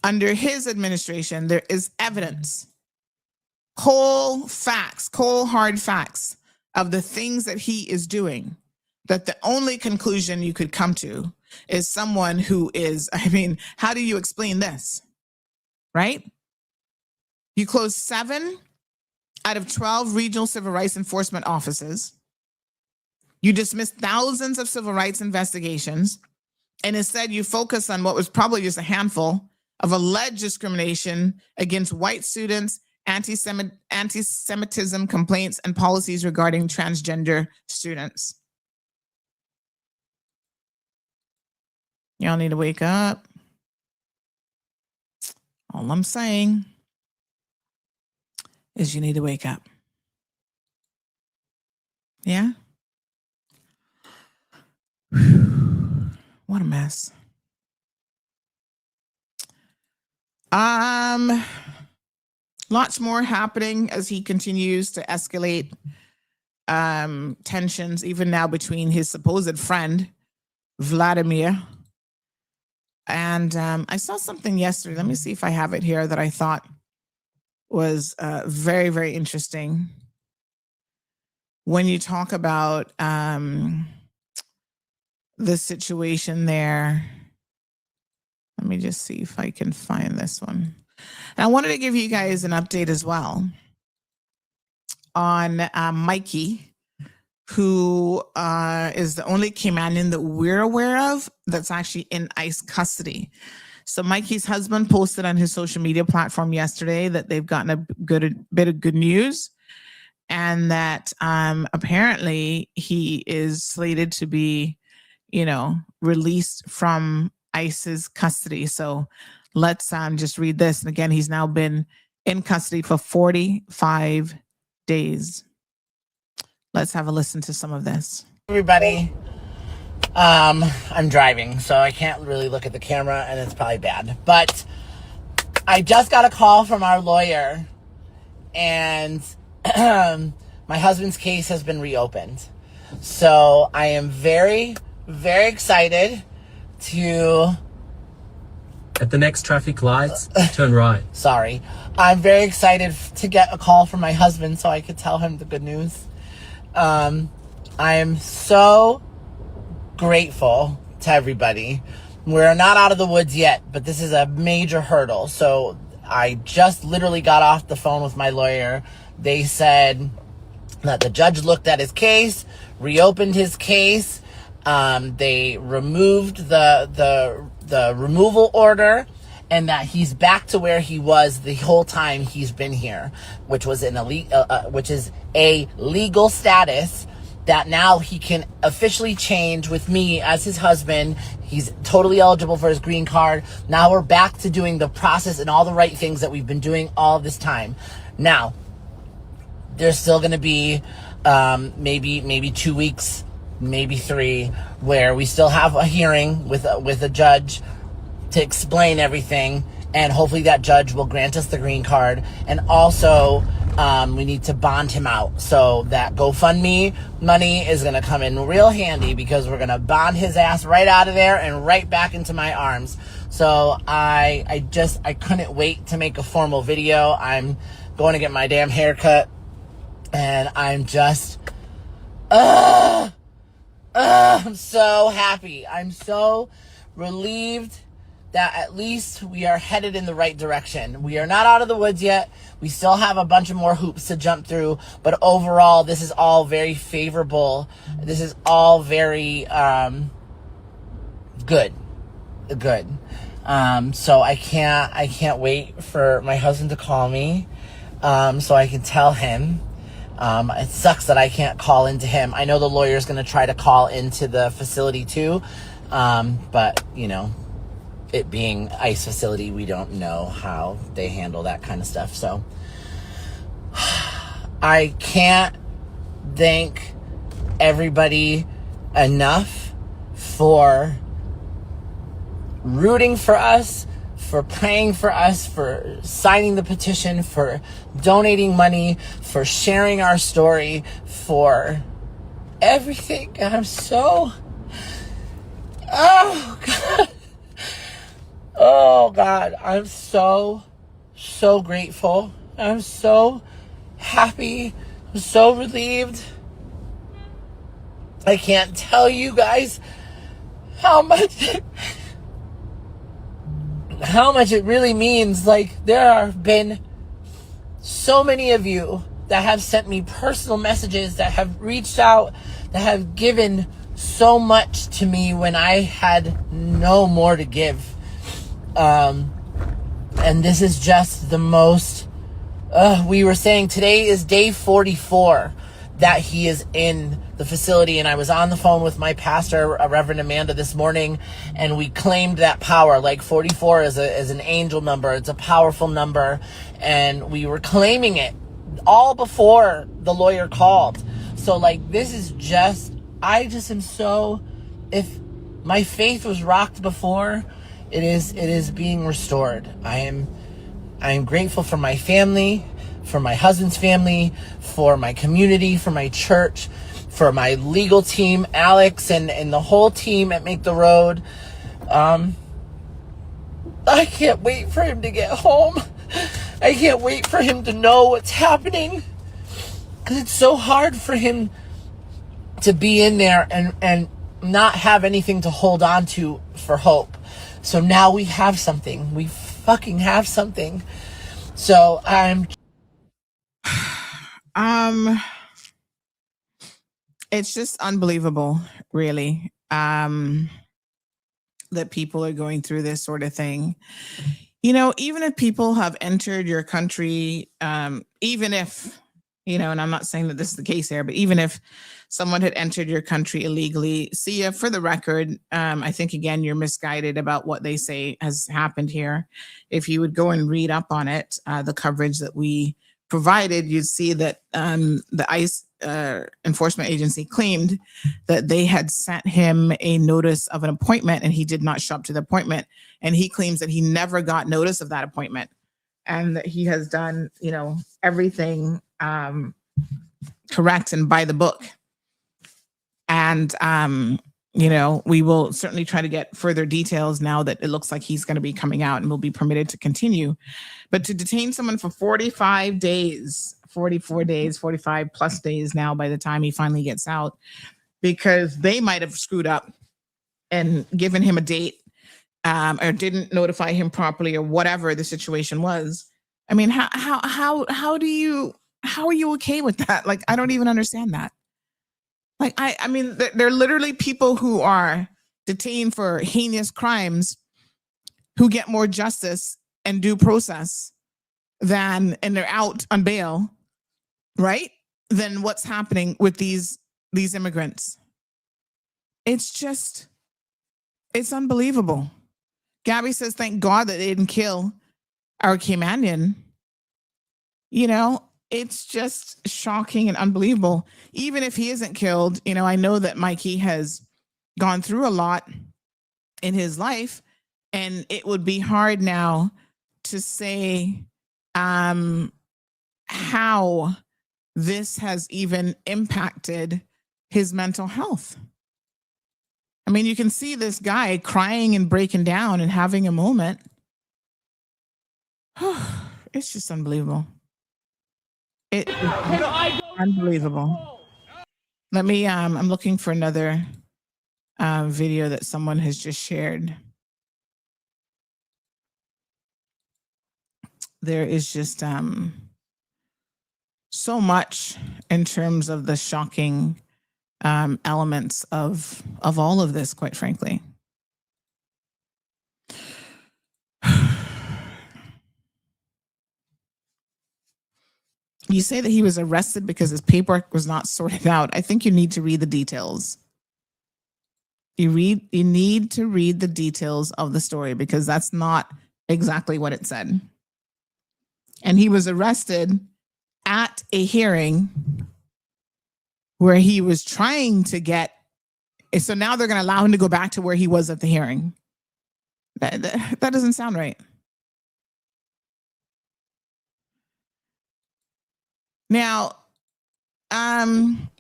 Under his administration, there is evidence, cold hard facts of the things that he is doing, that the only conclusion you could come to is someone who is, how do you explain this? Right? You closed 7 out of 12 regional civil rights enforcement offices. You dismissed thousands of civil rights investigations, and instead you focus on what was probably just a handful of alleged discrimination against white students, anti-Semitism complaints, and policies regarding transgender students. Y'all need to wake up. All I'm saying is you need to wake up. Yeah? What a mess. Lots more happening as he continues to escalate tensions, even now between his supposed friend, Vladimir. And I saw something yesterday. Let me see if I have it here that I thought was very, very interesting. When you talk about the situation there, let me just see if I can find this one. And I wanted to give you guys an update as well on Mikey, who is the only Caymanian that we're aware of that's actually in ICE custody. So Mikey's husband posted on his social media platform yesterday that they've gotten a bit of good news, and that apparently he is slated to be, released from ICE's custody. So let's just read this. And again, he's now been in custody for 45 days. Let's have a listen to some of this. Everybody, I'm driving, so I can't really look at the camera, and it's probably bad. But I just got a call from our lawyer, and my husband's case has been reopened. So I am very, very excited to... At the next traffic lights, turn right. Sorry. I'm very excited to get a call from my husband so I could tell him the good news. I am so grateful to everybody. We're not out of the woods yet, but this is a major hurdle. So I just literally got off the phone with my lawyer. They said that the judge looked at his case, reopened his case. They removed the removal order, and that he's back to where he was the whole time he's been here, which was which is a legal status that now he can officially change with me as his husband. He's totally eligible for his green card. Now we're back to doing the process and all the right things that we've been doing all this time. Now, there's still going to be maybe 2 weeks, maybe 3, where we still have a hearing with a judge to explain everything, and hopefully that judge will grant us the green card. And also, we need to bond him out. So that GoFundMe money is going to come in real handy, because we're going to bond his ass right out of there and right back into my arms. So I couldn't wait to make a formal video. I'm going to get my damn haircut, and I'm just, I'm so happy. I'm so relieved that at least we are headed in the right direction. We are not out of the woods yet. We still have a bunch of more hoops to jump through, but overall, this is all very favorable. This is all very good. So I can't wait for my husband to call me, so I can tell him. It sucks that I can't call into him. I know the lawyer's going to try to call into the facility too, but it being ICE facility, we don't know how they handle that kind of stuff. So I can't thank everybody enough for rooting for us, for praying for us, for signing the petition, for donating money, for sharing our story, for everything. I'm so... Oh God, I'm so grateful. I'm so happy. I'm so relieved. I can't tell you guys how much it really means. Like, there have been so many of you that have sent me personal messages, that have reached out, that have given so much to me when I had no more to give. And this is just the most, we were saying today is day 44 that he is in the facility. And I was on the phone with my pastor, Reverend Amanda, this morning, and we claimed that power. Like, 44 is an angel number. It's a powerful number. And we were claiming it all before the lawyer called. So, like, this is just, I just am so, if My faith was rocked before. It is being restored. I am grateful for my family, for my husband's family, for my community, for my church, for my legal team, Alex and the whole team at Make the Road. I can't wait for him to get home. I can't wait for him to know what's happening. Because it's so hard for him to be in there and not have anything to hold on to for hope. So now we have something. We fucking have something. So I'm... It's just unbelievable, really, that people are going through this sort of thing. You know, even if people have entered your country, even if, you know, and I'm not saying that this is the case here, but even if someone had entered your country illegally, Sia, for the record, I think, again, you're misguided about what they say has happened here. If you would go and read up on it, the coverage that we provided, you'd see that the ICE enforcement agency claimed that they had sent him a notice of an appointment and he did not show up to the appointment. And he claims that he never got notice of that appointment and that he has done, you know, everything correct and by the book. And, you know, we will certainly try to get further details now that it looks like he's going to be coming out and will be permitted to continue. But to detain someone for 45 days, 44 days, 45 plus days now by the time he finally gets out, because they might have screwed up and given him a date or didn't notify him properly or whatever the situation was. I mean, how are you okay with that? Like, I don't even understand that. Like, I mean, there are literally people who are detained for heinous crimes who get more justice and due process and they're out on bail, right? Than what's happening with these immigrants. It's unbelievable. Gabby says, thank God that they didn't kill our Caymanian. You know, it's just shocking and unbelievable. Even if he isn't killed, you know, I know that Mikey has gone through a lot in his life, and it would be hard now to say how this has even impacted his mental health. I mean, you can see this guy crying and breaking down and having a moment. It's just unbelievable. It is unbelievable. Let me, I'm looking for another video that someone has just shared. There is just so much in terms of the shocking elements of all of this, quite frankly. You say that he was arrested because his paperwork was not sorted out. I think you need to read the details. You need to read the details of the story because that's not exactly what it said. And he was arrested at a hearing where he was trying to get, so now they're going to allow him to go back to where he was at the hearing. That doesn't sound right. Now,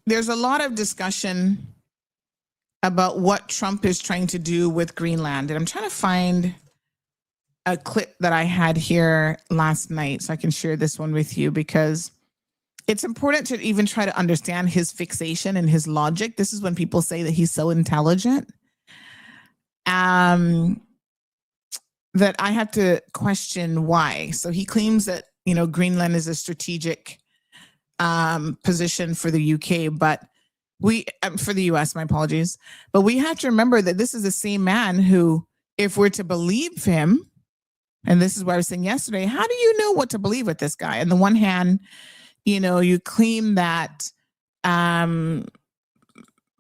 there's a lot of discussion about what Trump is trying to do with Greenland. And I'm trying to find a clip that I had here last night so I can share this one with you because it's important to even try to understand his fixation and his logic. This is when people say that he's so intelligent. That I have to question why. So he claims that, you know, Greenland is a strategic position for the UK, but for the US, my apologies. But we have to remember that this is the same man who, if we're to believe him, and this is what I was saying yesterday, how do you know what to believe with this guy? On the one hand, you know, you claim that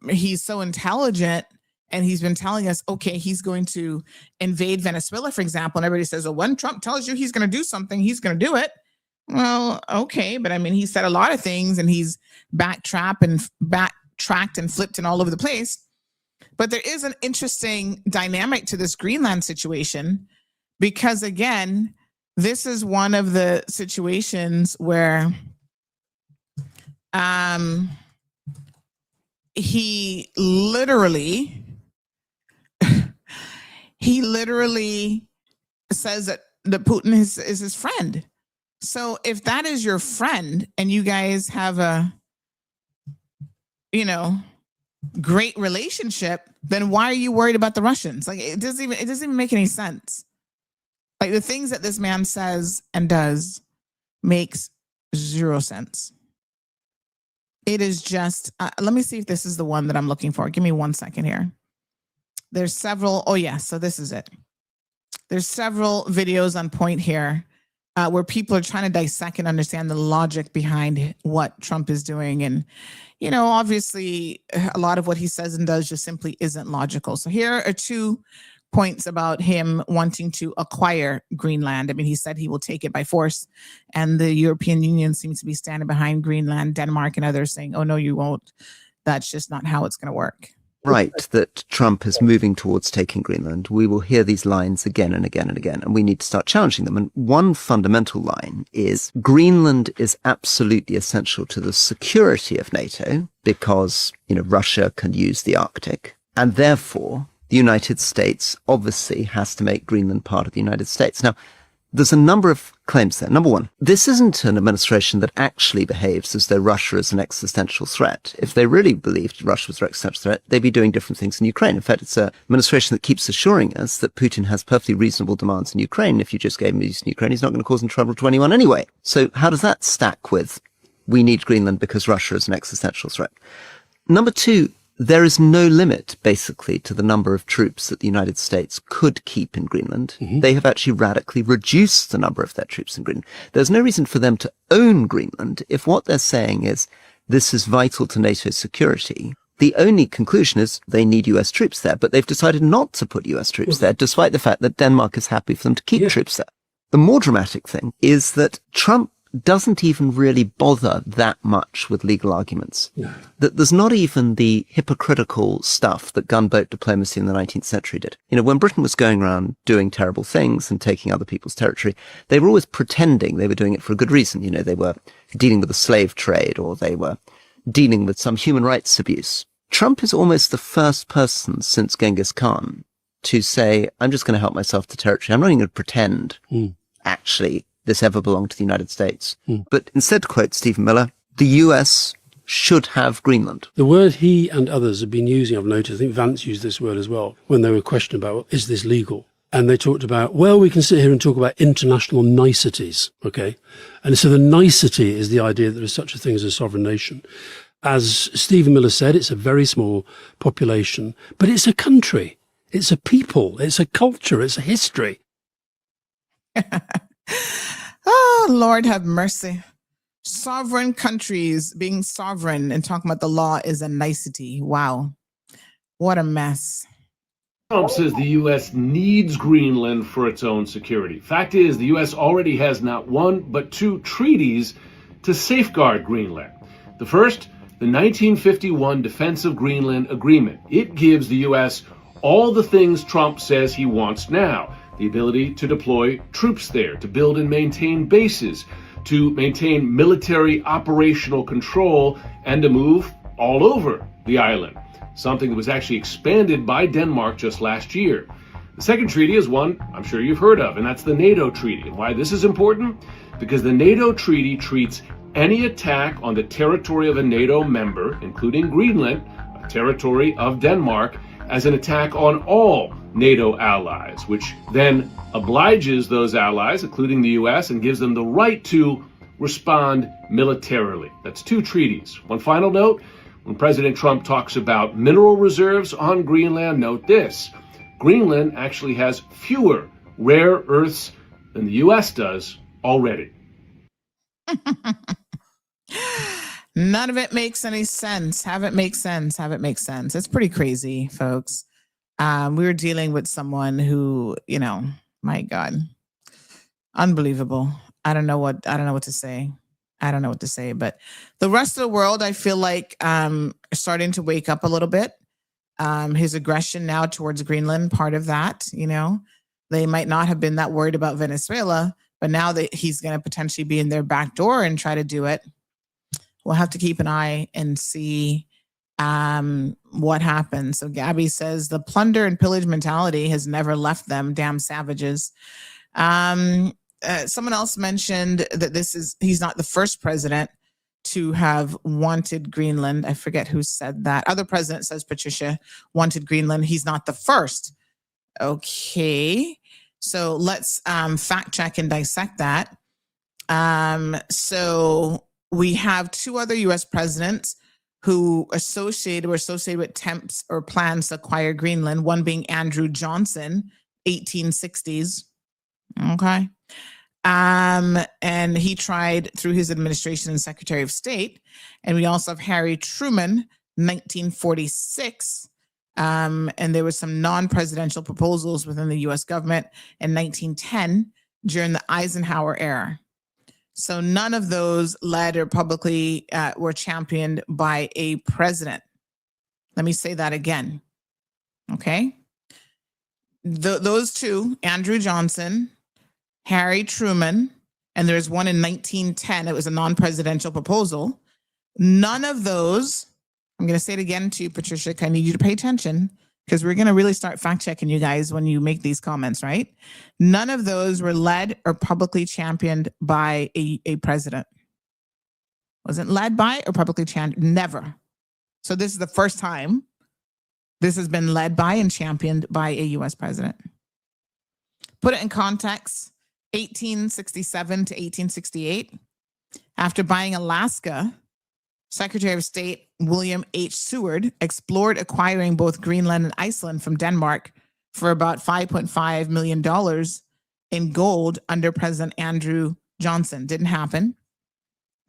he's so intelligent and he's been telling us, okay, he's going to invade Venezuela, for example. And everybody says, well, when Trump tells you he's going to do something, he's going to do it. Well, okay. But I mean, he said a lot of things and he's backtracked and flipped and all over the place. But there is an interesting dynamic to this Greenland situation because, again, this is one of the situations where he literally says that Putin is his friend. So if that is your friend and you guys have a, great relationship, then why are you worried about the Russians? Like it doesn't even make any sense. Like the things that this man says and does makes zero sense. It is just, let me see if this is the one that I'm looking for. Give me 1 second here. There's several. Oh yeah. So this is it. There's several videos on point here where people are trying to dissect and understand the logic behind what Trump is doing. And, obviously a lot of what he says and does just simply isn't logical. So here are 2 points about him wanting to acquire Greenland. I mean, he said he will take it by force, and the European Union seems to be standing behind Greenland, Denmark, and others saying, oh, no, you won't. That's just not how it's going to work. Right, that Trump is moving towards taking Greenland. We will hear these lines again and again and again, and we need to start challenging them. And one fundamental line is Greenland is absolutely essential to the security of NATO because, Russia can use the Arctic, and therefore the United States obviously has to make Greenland part of the United States. Now, there's a number of claims there. Number one, this isn't an administration that actually behaves as though Russia is an existential threat. If they really believed Russia was an existential threat, they'd be doing different things in Ukraine. In fact, it's an administration that keeps assuring us that Putin has perfectly reasonable demands in Ukraine. If you just gave him Eastern Ukraine, he's not going to cause any trouble to anyone anyway. So how does that stack with we need Greenland because Russia is an existential threat? Number two, there is no limit, basically, to the number of troops that the United States could keep in Greenland. Mm-hmm. They have actually radically reduced the number of their troops in Greenland. There's no reason for them to own Greenland if what they're saying is this is vital to NATO's security. The only conclusion is they need US troops there, but they've decided not to put US troops there, despite the fact that Denmark is happy for them to keep troops there. The more dramatic thing is that Trump doesn't even really bother that much with legal arguments. No. That there's not even the hypocritical stuff that gunboat diplomacy in the 19th century did. When Britain was going around doing terrible things and taking other people's territory, they were always pretending they were doing it for a good reason. They were dealing with the slave trade or they were dealing with some human rights abuse. Trump is almost the first person since Genghis Khan to say, I'm just going to help myself to territory. I'm not even going to pretend actually this ever belonged to the United States. But instead, to quote Stephen Miller, the US should have Greenland. The word he and others have been using, I've noticed, I think Vance used this word as well, when they were questioned about, is this legal? And they talked about, well, we can sit here and talk about international niceties, okay? And so the nicety is the idea that there is such a thing as a sovereign nation. As Stephen Miller said, it's a very small population, but it's a country, it's a people, it's a culture, it's a history. Oh, Lord have mercy. Sovereign countries being sovereign and talking about the law is a nicety. Wow. What a mess. Trump says the U.S. needs Greenland for its own security. Fact is, the U.S. already has not one, but 2 treaties to safeguard Greenland. The first, the 1951 Defense of Greenland Agreement. It gives the U.S. all the things Trump says he wants now. The ability to deploy troops there, to build and maintain bases, to maintain military operational control, and to move all over the island. Something that was actually expanded by Denmark just last year. The second treaty is one I'm sure you've heard of, and that's the NATO treaty. And why this is important? Because the NATO treaty treats any attack on the territory of a NATO member, including Greenland, a territory of Denmark, as an attack on all NATO allies, which then obliges those allies, including the U.S., and gives them the right to respond militarily. That's 2 treaties. One final note, when President Trump talks about mineral reserves on Greenland, note this. Greenland actually has fewer rare earths than the U.S. does already. None of it makes any sense. Have it make sense. Have it make sense. It's pretty crazy, folks. We were dealing with someone who, my God, unbelievable. I don't know what to say. I don't know what to say, but the rest of the world, I feel like, starting to wake up a little bit. his aggression now towards Greenland, part of that, they might not have been that worried about Venezuela, but now that he's going to potentially be in their back door and try to do it, we'll have to keep an eye and see what happens. So Gabby says the plunder and pillage mentality has never left them. Damn savages. Someone else mentioned that he's not the first president to have wanted Greenland. I forget who said that. Other president, says Patricia, wanted Greenland. He's not the first. Okay. So let's fact check and dissect that. So we have two other U.S. presidents who were associated with attempts or plans to acquire Greenland, one being Andrew Johnson, 1860s. Okay. And he tried through his administration as Secretary of State. And we also have Harry Truman, 1946. And there were some non-presidential proposals within the U.S. government in 1910 during the Eisenhower era. So none of those led or publicly were championed by a president. Let me say that again. Okay. Those two, Andrew Johnson, Harry Truman, and there's one in 1910. It was a non-presidential proposal. None of those, I'm going to say it again to you, Patricia, I need you to pay attention because we're going to really start fact checking you guys when you make these comments, right? None of those were led or publicly championed by a president. Wasn't led by or publicly championed, never. So this is the first time this has been led by and championed by a U.S. president. Put it in context, 1867 to 1868, after buying Alaska, Secretary of State William H. Seward explored acquiring both Greenland and Iceland from Denmark for about $5.5 million in gold under President Andrew Johnson. Didn't happen.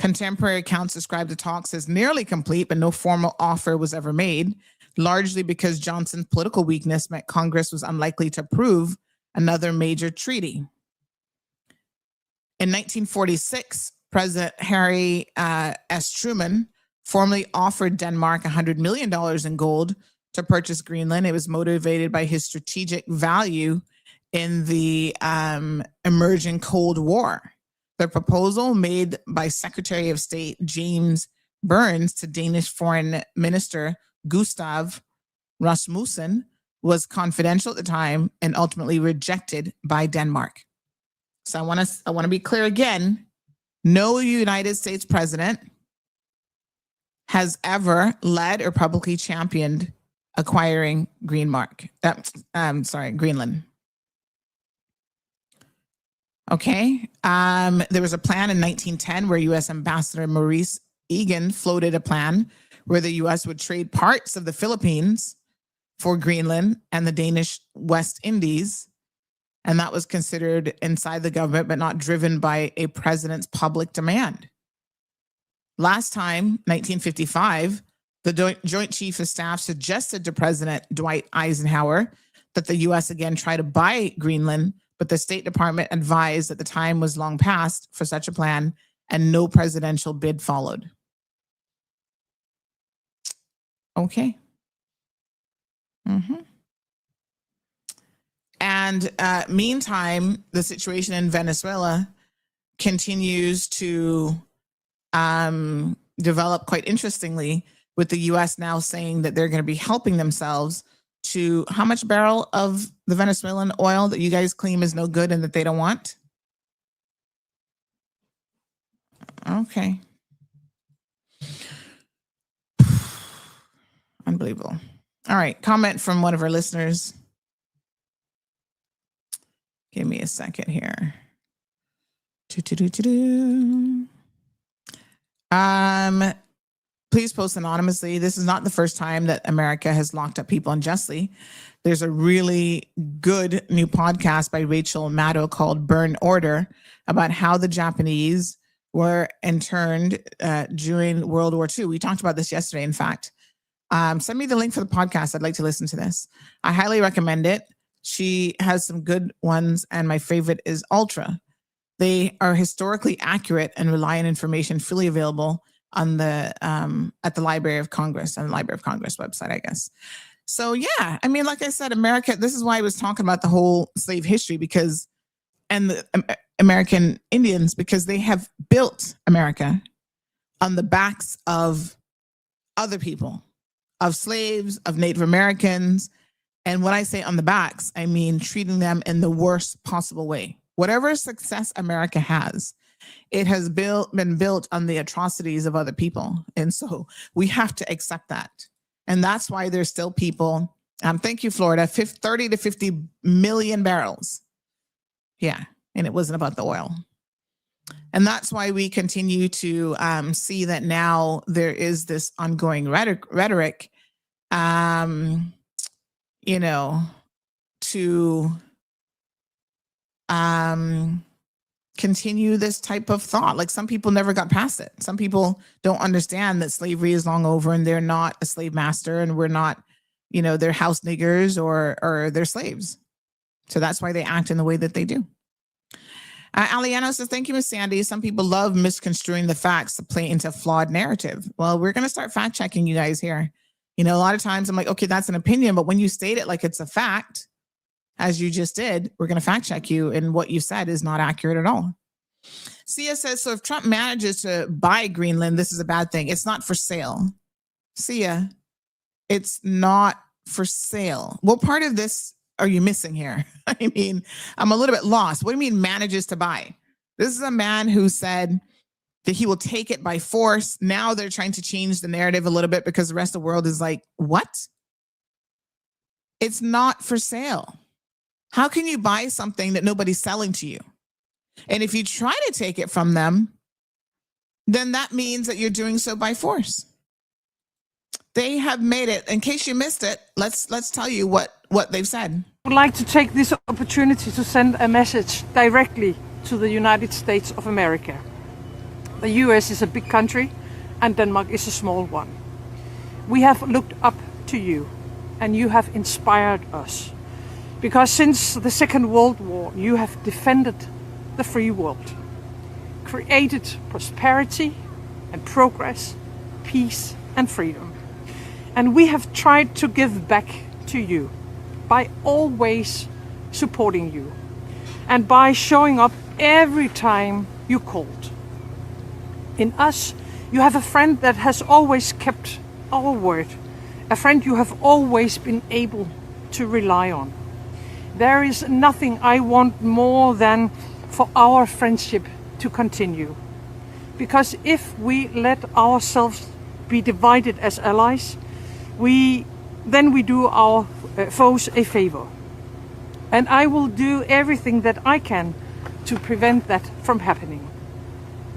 Contemporary accounts describe the talks as nearly complete, but no formal offer was ever made, largely because Johnson's political weakness meant Congress was unlikely to approve another major treaty. In 1946, President Harry S. Truman formally offered Denmark $100 million in gold to purchase Greenland. It was motivated by his strategic value in the emerging Cold War. The proposal made by Secretary of State James Burns to Danish Foreign Minister Gustav Rasmussen was confidential at the time and ultimately rejected by Denmark. So I want to be clear again. No United States president has ever led or publicly championed acquiring Greenland. Okay. There was a plan in 1910 where U.S. Ambassador Maurice Egan floated a plan where the U.S. would trade parts of the Philippines for Greenland and the Danish West Indies. And that was considered inside the government, but not driven by a president's public demand. Last time, 1955, the Joint Chief of Staff suggested to President Dwight Eisenhower that the U.S. again try to buy Greenland, but the State Department advised that the time was long past for such a plan and no presidential bid followed. Okay. And meantime, the situation in Venezuela continues to develop quite interestingly, with the U.S. now saying that they're going to be helping themselves to how much barrel of the Venezuelan oil that you guys claim is no good and that they don't want? Okay. Unbelievable. All right, comment from one of our listeners. Give me a second here. Please post anonymously. This is not the first time that America has locked up people unjustly. There's a really good new podcast by Rachel Maddow called Burn Order about how the Japanese were interned during World War II. We talked about this yesterday, in fact. Send me the link for the podcast. I'd like to listen to this. I highly recommend it. She has some good ones, and my favorite is Ultra. They are historically accurate and rely on information freely available on the at the Library of Congress, on the Library of Congress website, I guess. So yeah, I mean, like I said, America, this is why I was talking about the whole slave history, because, and the American Indians, because they have built America on the backs of other people, of slaves, of Native Americans. And when I say on the backs, I mean treating them in the worst possible way. Whatever success America has, it has been built on the atrocities of other people. And so we have to accept that. And that's why there's still people, thank you, Florida, 30 to 50 million barrels. Yeah, and it wasn't about the oil. And that's why we continue to see that now there is this ongoing rhetoric, you know, to continue this type of thought. Like, some people never got past it. Some people don't understand that slavery is long over and they're not a slave master and we're not, you know, they're house niggers or they're slaves. So that's why they act in the way that they do. Aliano says, thank you, Miss Sandy. Some people love misconstruing the facts to play into a flawed narrative. Well, we're going to start fact checking you guys here. You know, a lot of times I'm like, okay, that's an opinion. But when you state it like it's a fact, as you just did, we're going to fact check you. And what you said is not accurate at all. Sia says, so if Trump manages to buy Greenland, this is a bad thing. It's not for sale. Sia, it's not for sale. What part of this are you missing here? I mean, I'm a little bit lost. What do you mean manages to buy? This is a man who said that he will take it by force. Now they're trying to change the narrative a little bit because the rest of the world is like, what? It's not for sale. How can you buy something that nobody's selling to you? And if you try to take it from them, then that means that you're doing so by force. They have made it. In case you missed it, let's tell you what they've said. I would like to take this opportunity to send a message directly to the United States of America. The US is a big country and Denmark is a small one. We have looked up to you and you have inspired us. Because since the Second World War, you have defended the free world, created prosperity and progress, peace and freedom. And we have tried to give back to you by always supporting you and by showing up every time you called. In us, you have a friend that has always kept our word, a friend you have always been able to rely on. There is nothing I want more than for our friendship to continue. Because if we let ourselves be divided as allies, then we do our foes a favor. And I will do everything that I can to prevent that from happening.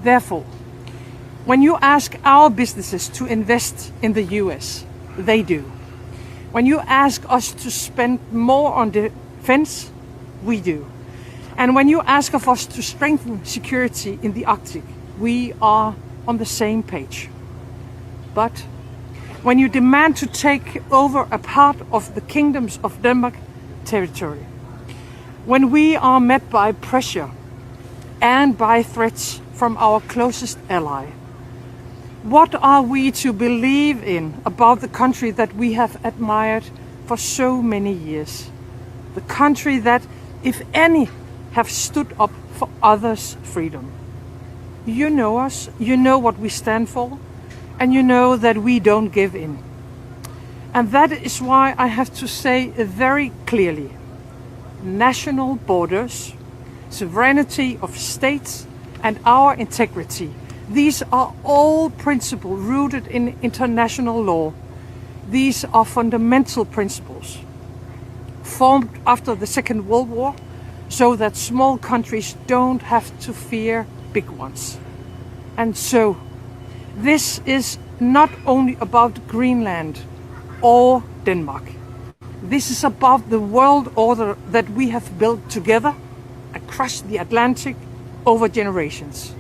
Therefore, when you ask our businesses to invest in the US, they do. When you ask us to spend more on defense, we do. And when you ask of us to strengthen security in the Arctic, we are on the same page. But when you demand to take over a part of the kingdoms of Denmark territory, when we are met by pressure and by threats from our closest ally, what are we to believe in about the country that we have admired for so many years? The country that, if any, have stood up for others' freedom. You know us, you know what we stand for, and you know that we don't give in. And that is why I have to say very clearly, national borders, sovereignty of states, and our integrity, these are all principles rooted in international law. These are fundamental principles formed after the Second World War so that small countries don't have to fear big ones. And so, this is not only about Greenland or Denmark. This is about the world order that we have built together across the Atlantic over generations.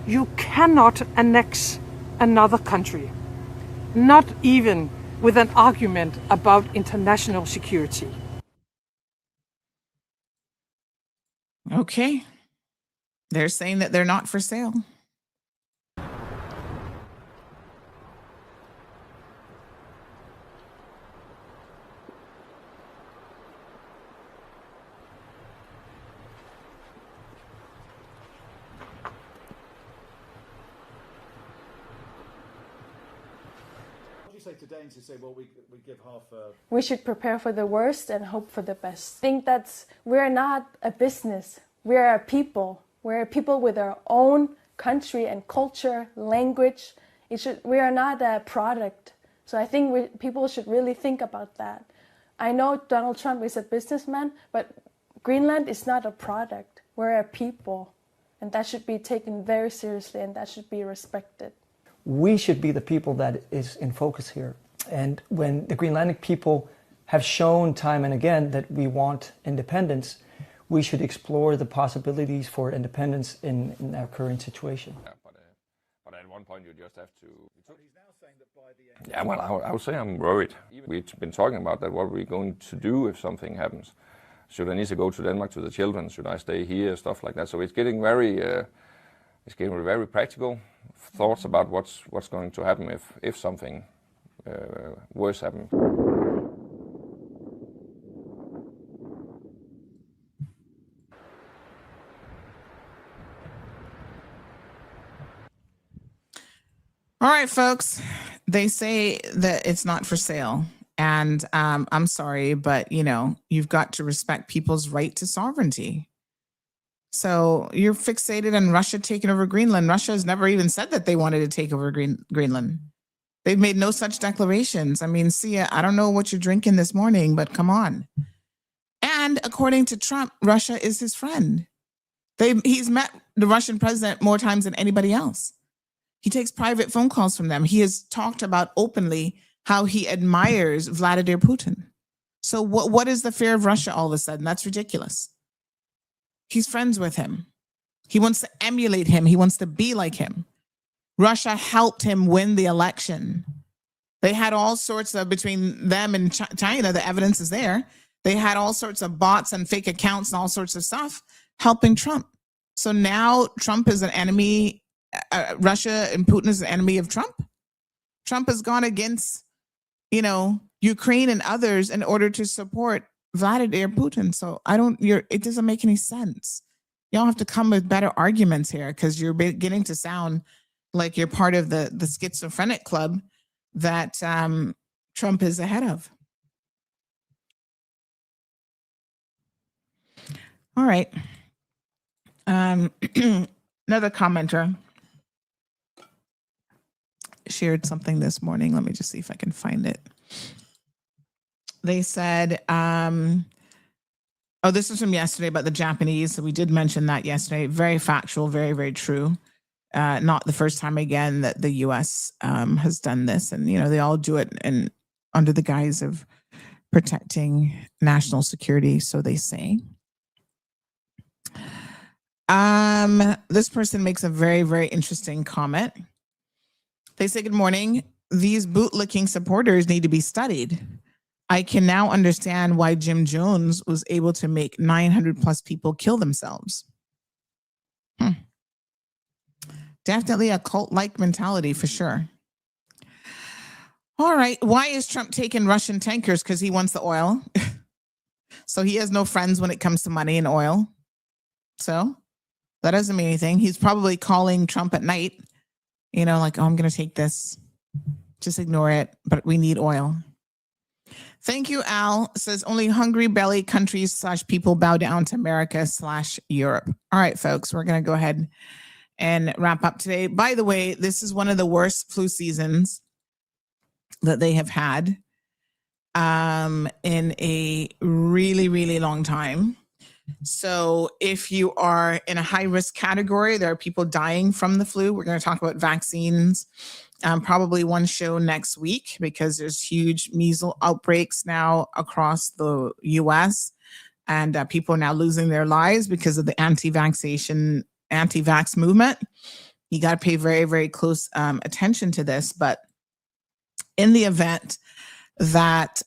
You cannot annex another country, not even with an argument about international security. Okay. They're saying that they're not for sale. say to Danes who say, well, we give half We should prepare for the worst and hope for the best. I think we're not a business. We're a people. We're a people with our own country and culture, language. We are not a product. So I think people should really think about that. I know Donald Trump is a businessman, but Greenland is not a product. We're a people. And that should be taken very seriously and that should be respected. We should be the people that is in focus here. And when the Greenlandic people have shown time and again that we want independence, we should explore the possibilities for independence in our current situation. Yeah, but at one point you just have to... Yeah, well, I would say I'm worried. We've been talking about that, what we're going to do if something happens. Should I need to go to Denmark to the children? Should I stay here? Stuff like that. So it's getting very practical thoughts about what's going to happen if something worse happens. All right, folks. They say that it's not for sale. And I'm sorry, but, you've got to respect people's right to sovereignty. So you're fixated on Russia taking over Greenland. Russia has never even said that they wanted to take over Greenland. They've made no such declarations. I mean, I don't know what you're drinking this morning, but come on. And according to Trump, Russia is his friend. He's met the Russian president more times than anybody else. He takes private phone calls from them. He has talked about openly how he admires Vladimir Putin. So what is the fear of Russia all of a sudden? That's ridiculous. He's friends with him. He wants to emulate him. He wants to be like him. Russia helped him win the election. They had all sorts of, between them and China, the evidence is there. They had all sorts of bots and fake accounts and all sorts of stuff helping Trump. So now Trump is an enemy. Russia and Putin is an enemy of Trump. Trump has gone against, Ukraine and others in order to support Vladimir Putin. So it doesn't make any sense. Y'all have to come with better arguments here because you're beginning to sound like you're part of the schizophrenic club that Trump is the head of. All right. Another commenter shared something this morning. Let me just see if I can find it. They said, this is from yesterday about the Japanese. So we did mention that yesterday. Very factual, very, very true. Not the first time again that the U.S. Has done this. And, they all do it under the guise of protecting national security, so they say. This person makes a very, very interesting comment. They say, good morning. These bootlicking supporters need to be studied. I can now understand why Jim Jones was able to make 900 plus people kill themselves. Definitely a cult-like mentality for sure. All right. Why is Trump taking Russian tankers? Because he wants the oil. So he has no friends when it comes to money and oil. So that doesn't mean anything. He's probably calling Trump at night, like, I'm going to take this. Just ignore it. But we need oil. Thank you, Al. Says only hungry belly countries / people bow down to America / Europe. All right, folks, we're going to go ahead and wrap up today. By the way, this is one of the worst flu seasons that they have had in a really, really long time. So if you are in a high risk category, there are people dying from the flu. We're going to talk about vaccines. Probably one show next week because there's huge measles outbreaks now across the U.S. and people are now losing their lives because of the anti-vax movement. You got to pay very, very close attention to this. But in the event that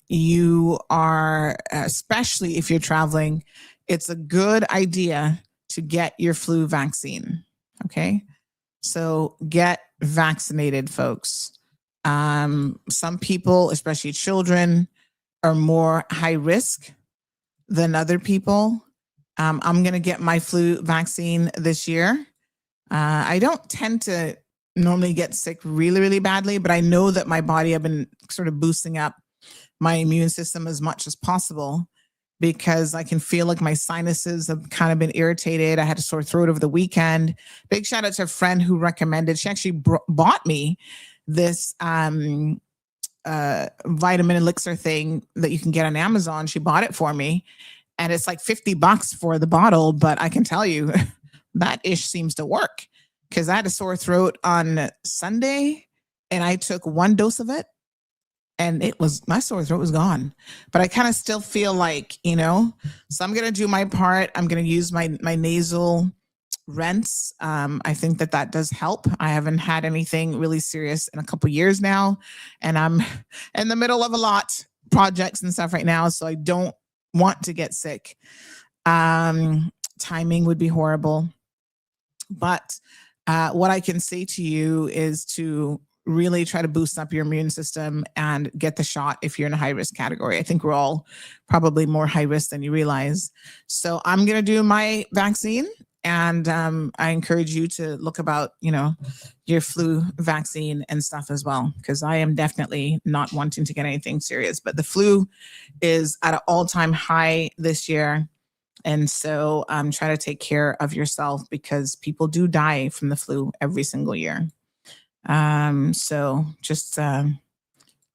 you are, especially if you're traveling, it's a good idea to get your flu vaccine. Okay. So get vaccinated, folks. Some people, especially children, are more high risk than other people. I'm going to get my flu vaccine this year. I don't tend to normally get sick really, really badly, but I know that my body, I've been sort of boosting up my immune system as much as possible because I can feel like my sinuses have kind of been irritated. I had a sore throat over the weekend. Big shout out to a friend who recommended, she actually bought me this vitamin elixir thing that you can get on Amazon. She bought it for me and it's like $50 for the bottle, but I can tell you that ish seems to work because I had a sore throat on Sunday and I took one dose of it and my sore throat was gone. But I kind of still feel like, so I'm going to do my part. I'm going to use my nasal rinse. I think that does help. I haven't had anything really serious in a couple years now, and I'm in the middle of a lot projects and stuff right now, so I don't want to get sick. Timing would be horrible, but what I can say to you is to really try to boost up your immune system and get the shot if you're in a high risk category. I think we're all probably more high risk than you realize. So I'm going to do my vaccine. And I encourage you to look about, your flu vaccine and stuff as well, because I am definitely not wanting to get anything serious. But the flu is at an all-time high this year. And so try to take care of yourself because people do die from the flu every single year. So just a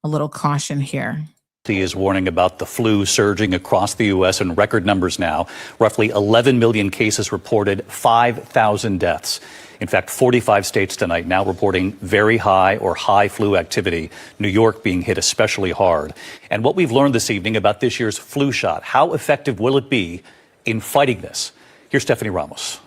little caution here. He is warning about the flu surging across the U.S. in record numbers now. Roughly 11 million cases reported, 5,000 deaths. In fact, 45 states tonight now reporting very high or high flu activity, New York being hit especially hard. And what we've learned this evening about this year's flu shot, how effective will it be in fighting this? Here's Stephanie Ramos.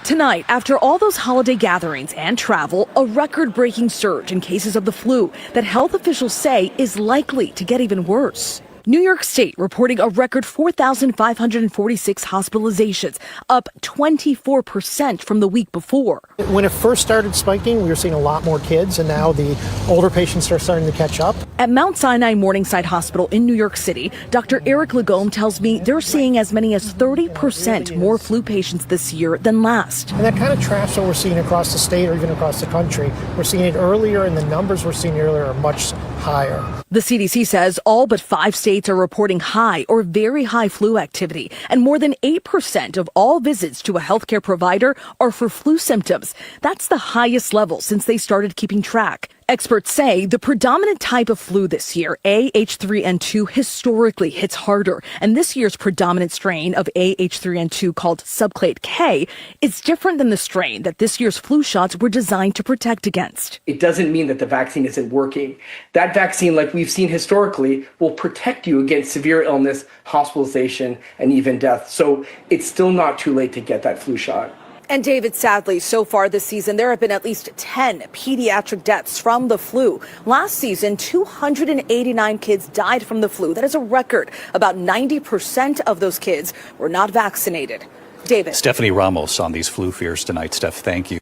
Tonight, after all those holiday gatherings and travel, a record-breaking surge in cases of the flu that health officials say is likely to get even worse. New York State reporting a record 4,546 hospitalizations, up 24% from the week before. When it first started spiking, we were seeing a lot more kids, and now the older patients are starting to catch up. At Mount Sinai Morningside Hospital in New York City, Dr. Eric Lagome tells me they're seeing as many as 30% more flu patients this year than last. And that kind of tracks what we're seeing across the state or even across the country. We're seeing it earlier, and the numbers we're seeing earlier are much higher. The CDC says all but 5 states are reporting high or very high flu activity, and more than 8% of all visits to a healthcare provider are for flu symptoms. That's the highest level since they started keeping track. Experts say the predominant type of flu this year, AH3N2, historically hits harder, and this year's predominant strain of AH3N2, called subclade K, is different than the strain that this year's flu shots were designed to protect against. It doesn't mean that the vaccine isn't working. That vaccine, like we've seen historically, will protect you against severe illness, hospitalization, and even death. So it's still not too late to get that flu shot. And David, sadly, so far this season, there have been at least 10 pediatric deaths from the flu. Last season, 289 kids died from the flu. That is a record. About 90% of those kids were not vaccinated. David. Stephanie Ramos on these flu fears tonight. Steph, thank you.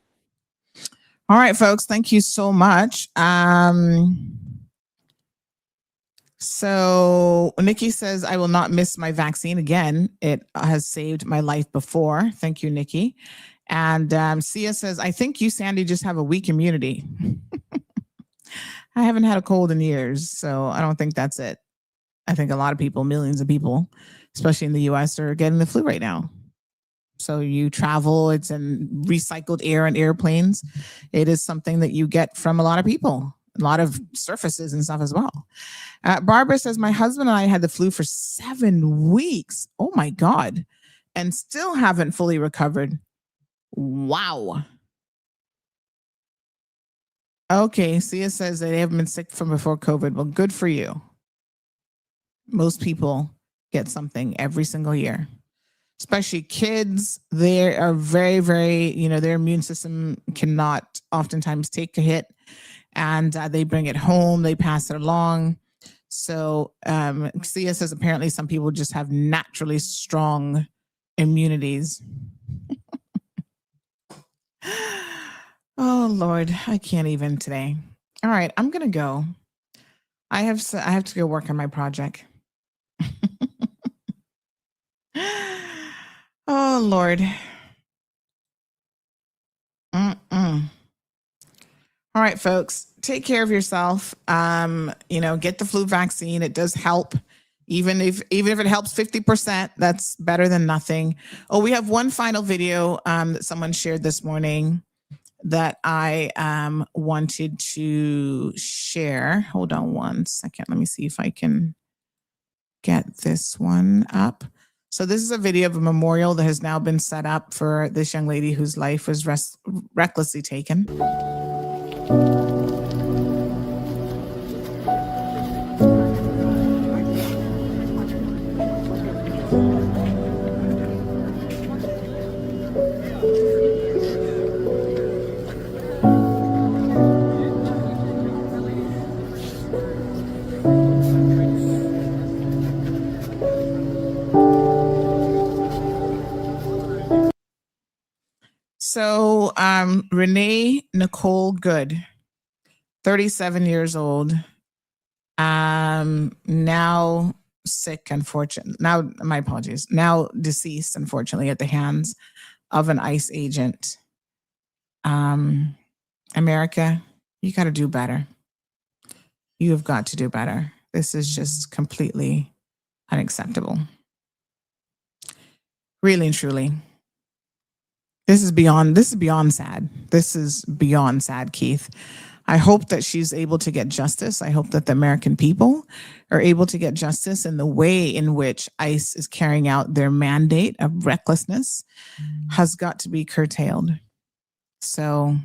All right, folks, thank you so much. So Nikki says, I will not miss my vaccine again. It has saved my life before. Thank you, Nikki. And Sia says, I think you, Sandy, just have a weak immunity. I haven't had a cold in years, so I don't think that's it. I think a lot of people, millions of people, especially in the US, are getting the flu right now. So you travel, it's in recycled air on airplanes. It is something that you get from a lot of people, a lot of surfaces and stuff as well. Barbara says, my husband and I had the flu for 7 weeks. Oh my God. And still haven't fully recovered. Wow. Okay, Sia says they haven't been sick from before COVID. Well, good for you. Most people get something every single year, especially kids. They are very, very, their immune system cannot oftentimes take a hit, and they bring it home, they pass it along. So Sia says apparently some people just have naturally strong immunities. Oh Lord, I can't even today. All right, I'm gonna go. I have to go work on my project. Oh Lord. All right, folks, take care of yourself. Get the flu vaccine. It does help. Even if it helps 50%, that's better than nothing. Oh, we have one final video that someone shared this morning that I wanted to share. Hold on one second. Let me see if I can get this one up. So this is a video of a memorial that has now been set up for this young lady whose life was recklessly taken. So Renee Nicole Good, 37 years old, now sick, unfortunately. Now deceased, unfortunately, at the hands of an ICE agent. America, you got to do better. You have got to do better. This is just completely unacceptable. Really and truly. This is beyond sad. This is beyond sad, Keith. I hope that she's able to get justice. I hope that the American people are able to get justice, in the way in which ICE is carrying out their mandate of recklessness has got to be curtailed. So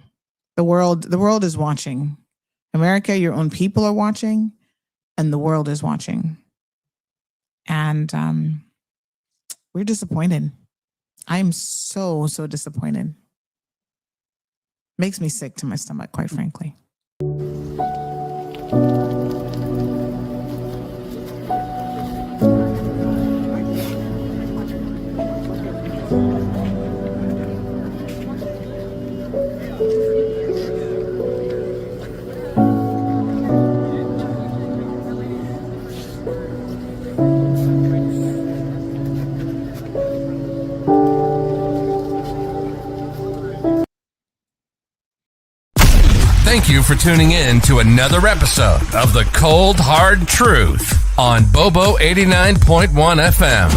the world is watching. America, your own people are watching, and the world is watching. And we're disappointed. I'm so disappointed. Makes me sick to my stomach, quite frankly. Thank you for tuning in to another episode of The Cold Hard Truth on Bobo 89.1 FM.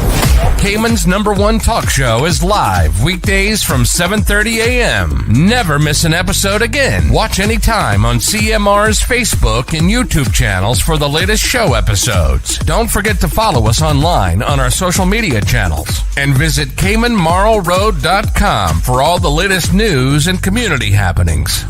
Cayman's #1 talk show is live weekdays from 7:30 a.m. Never miss an episode again. Watch anytime on CMR's Facebook and YouTube channels for the latest show episodes. Don't forget to follow us online on our social media channels. And visit CaymanMarlRoad.com for all the latest news and community happenings.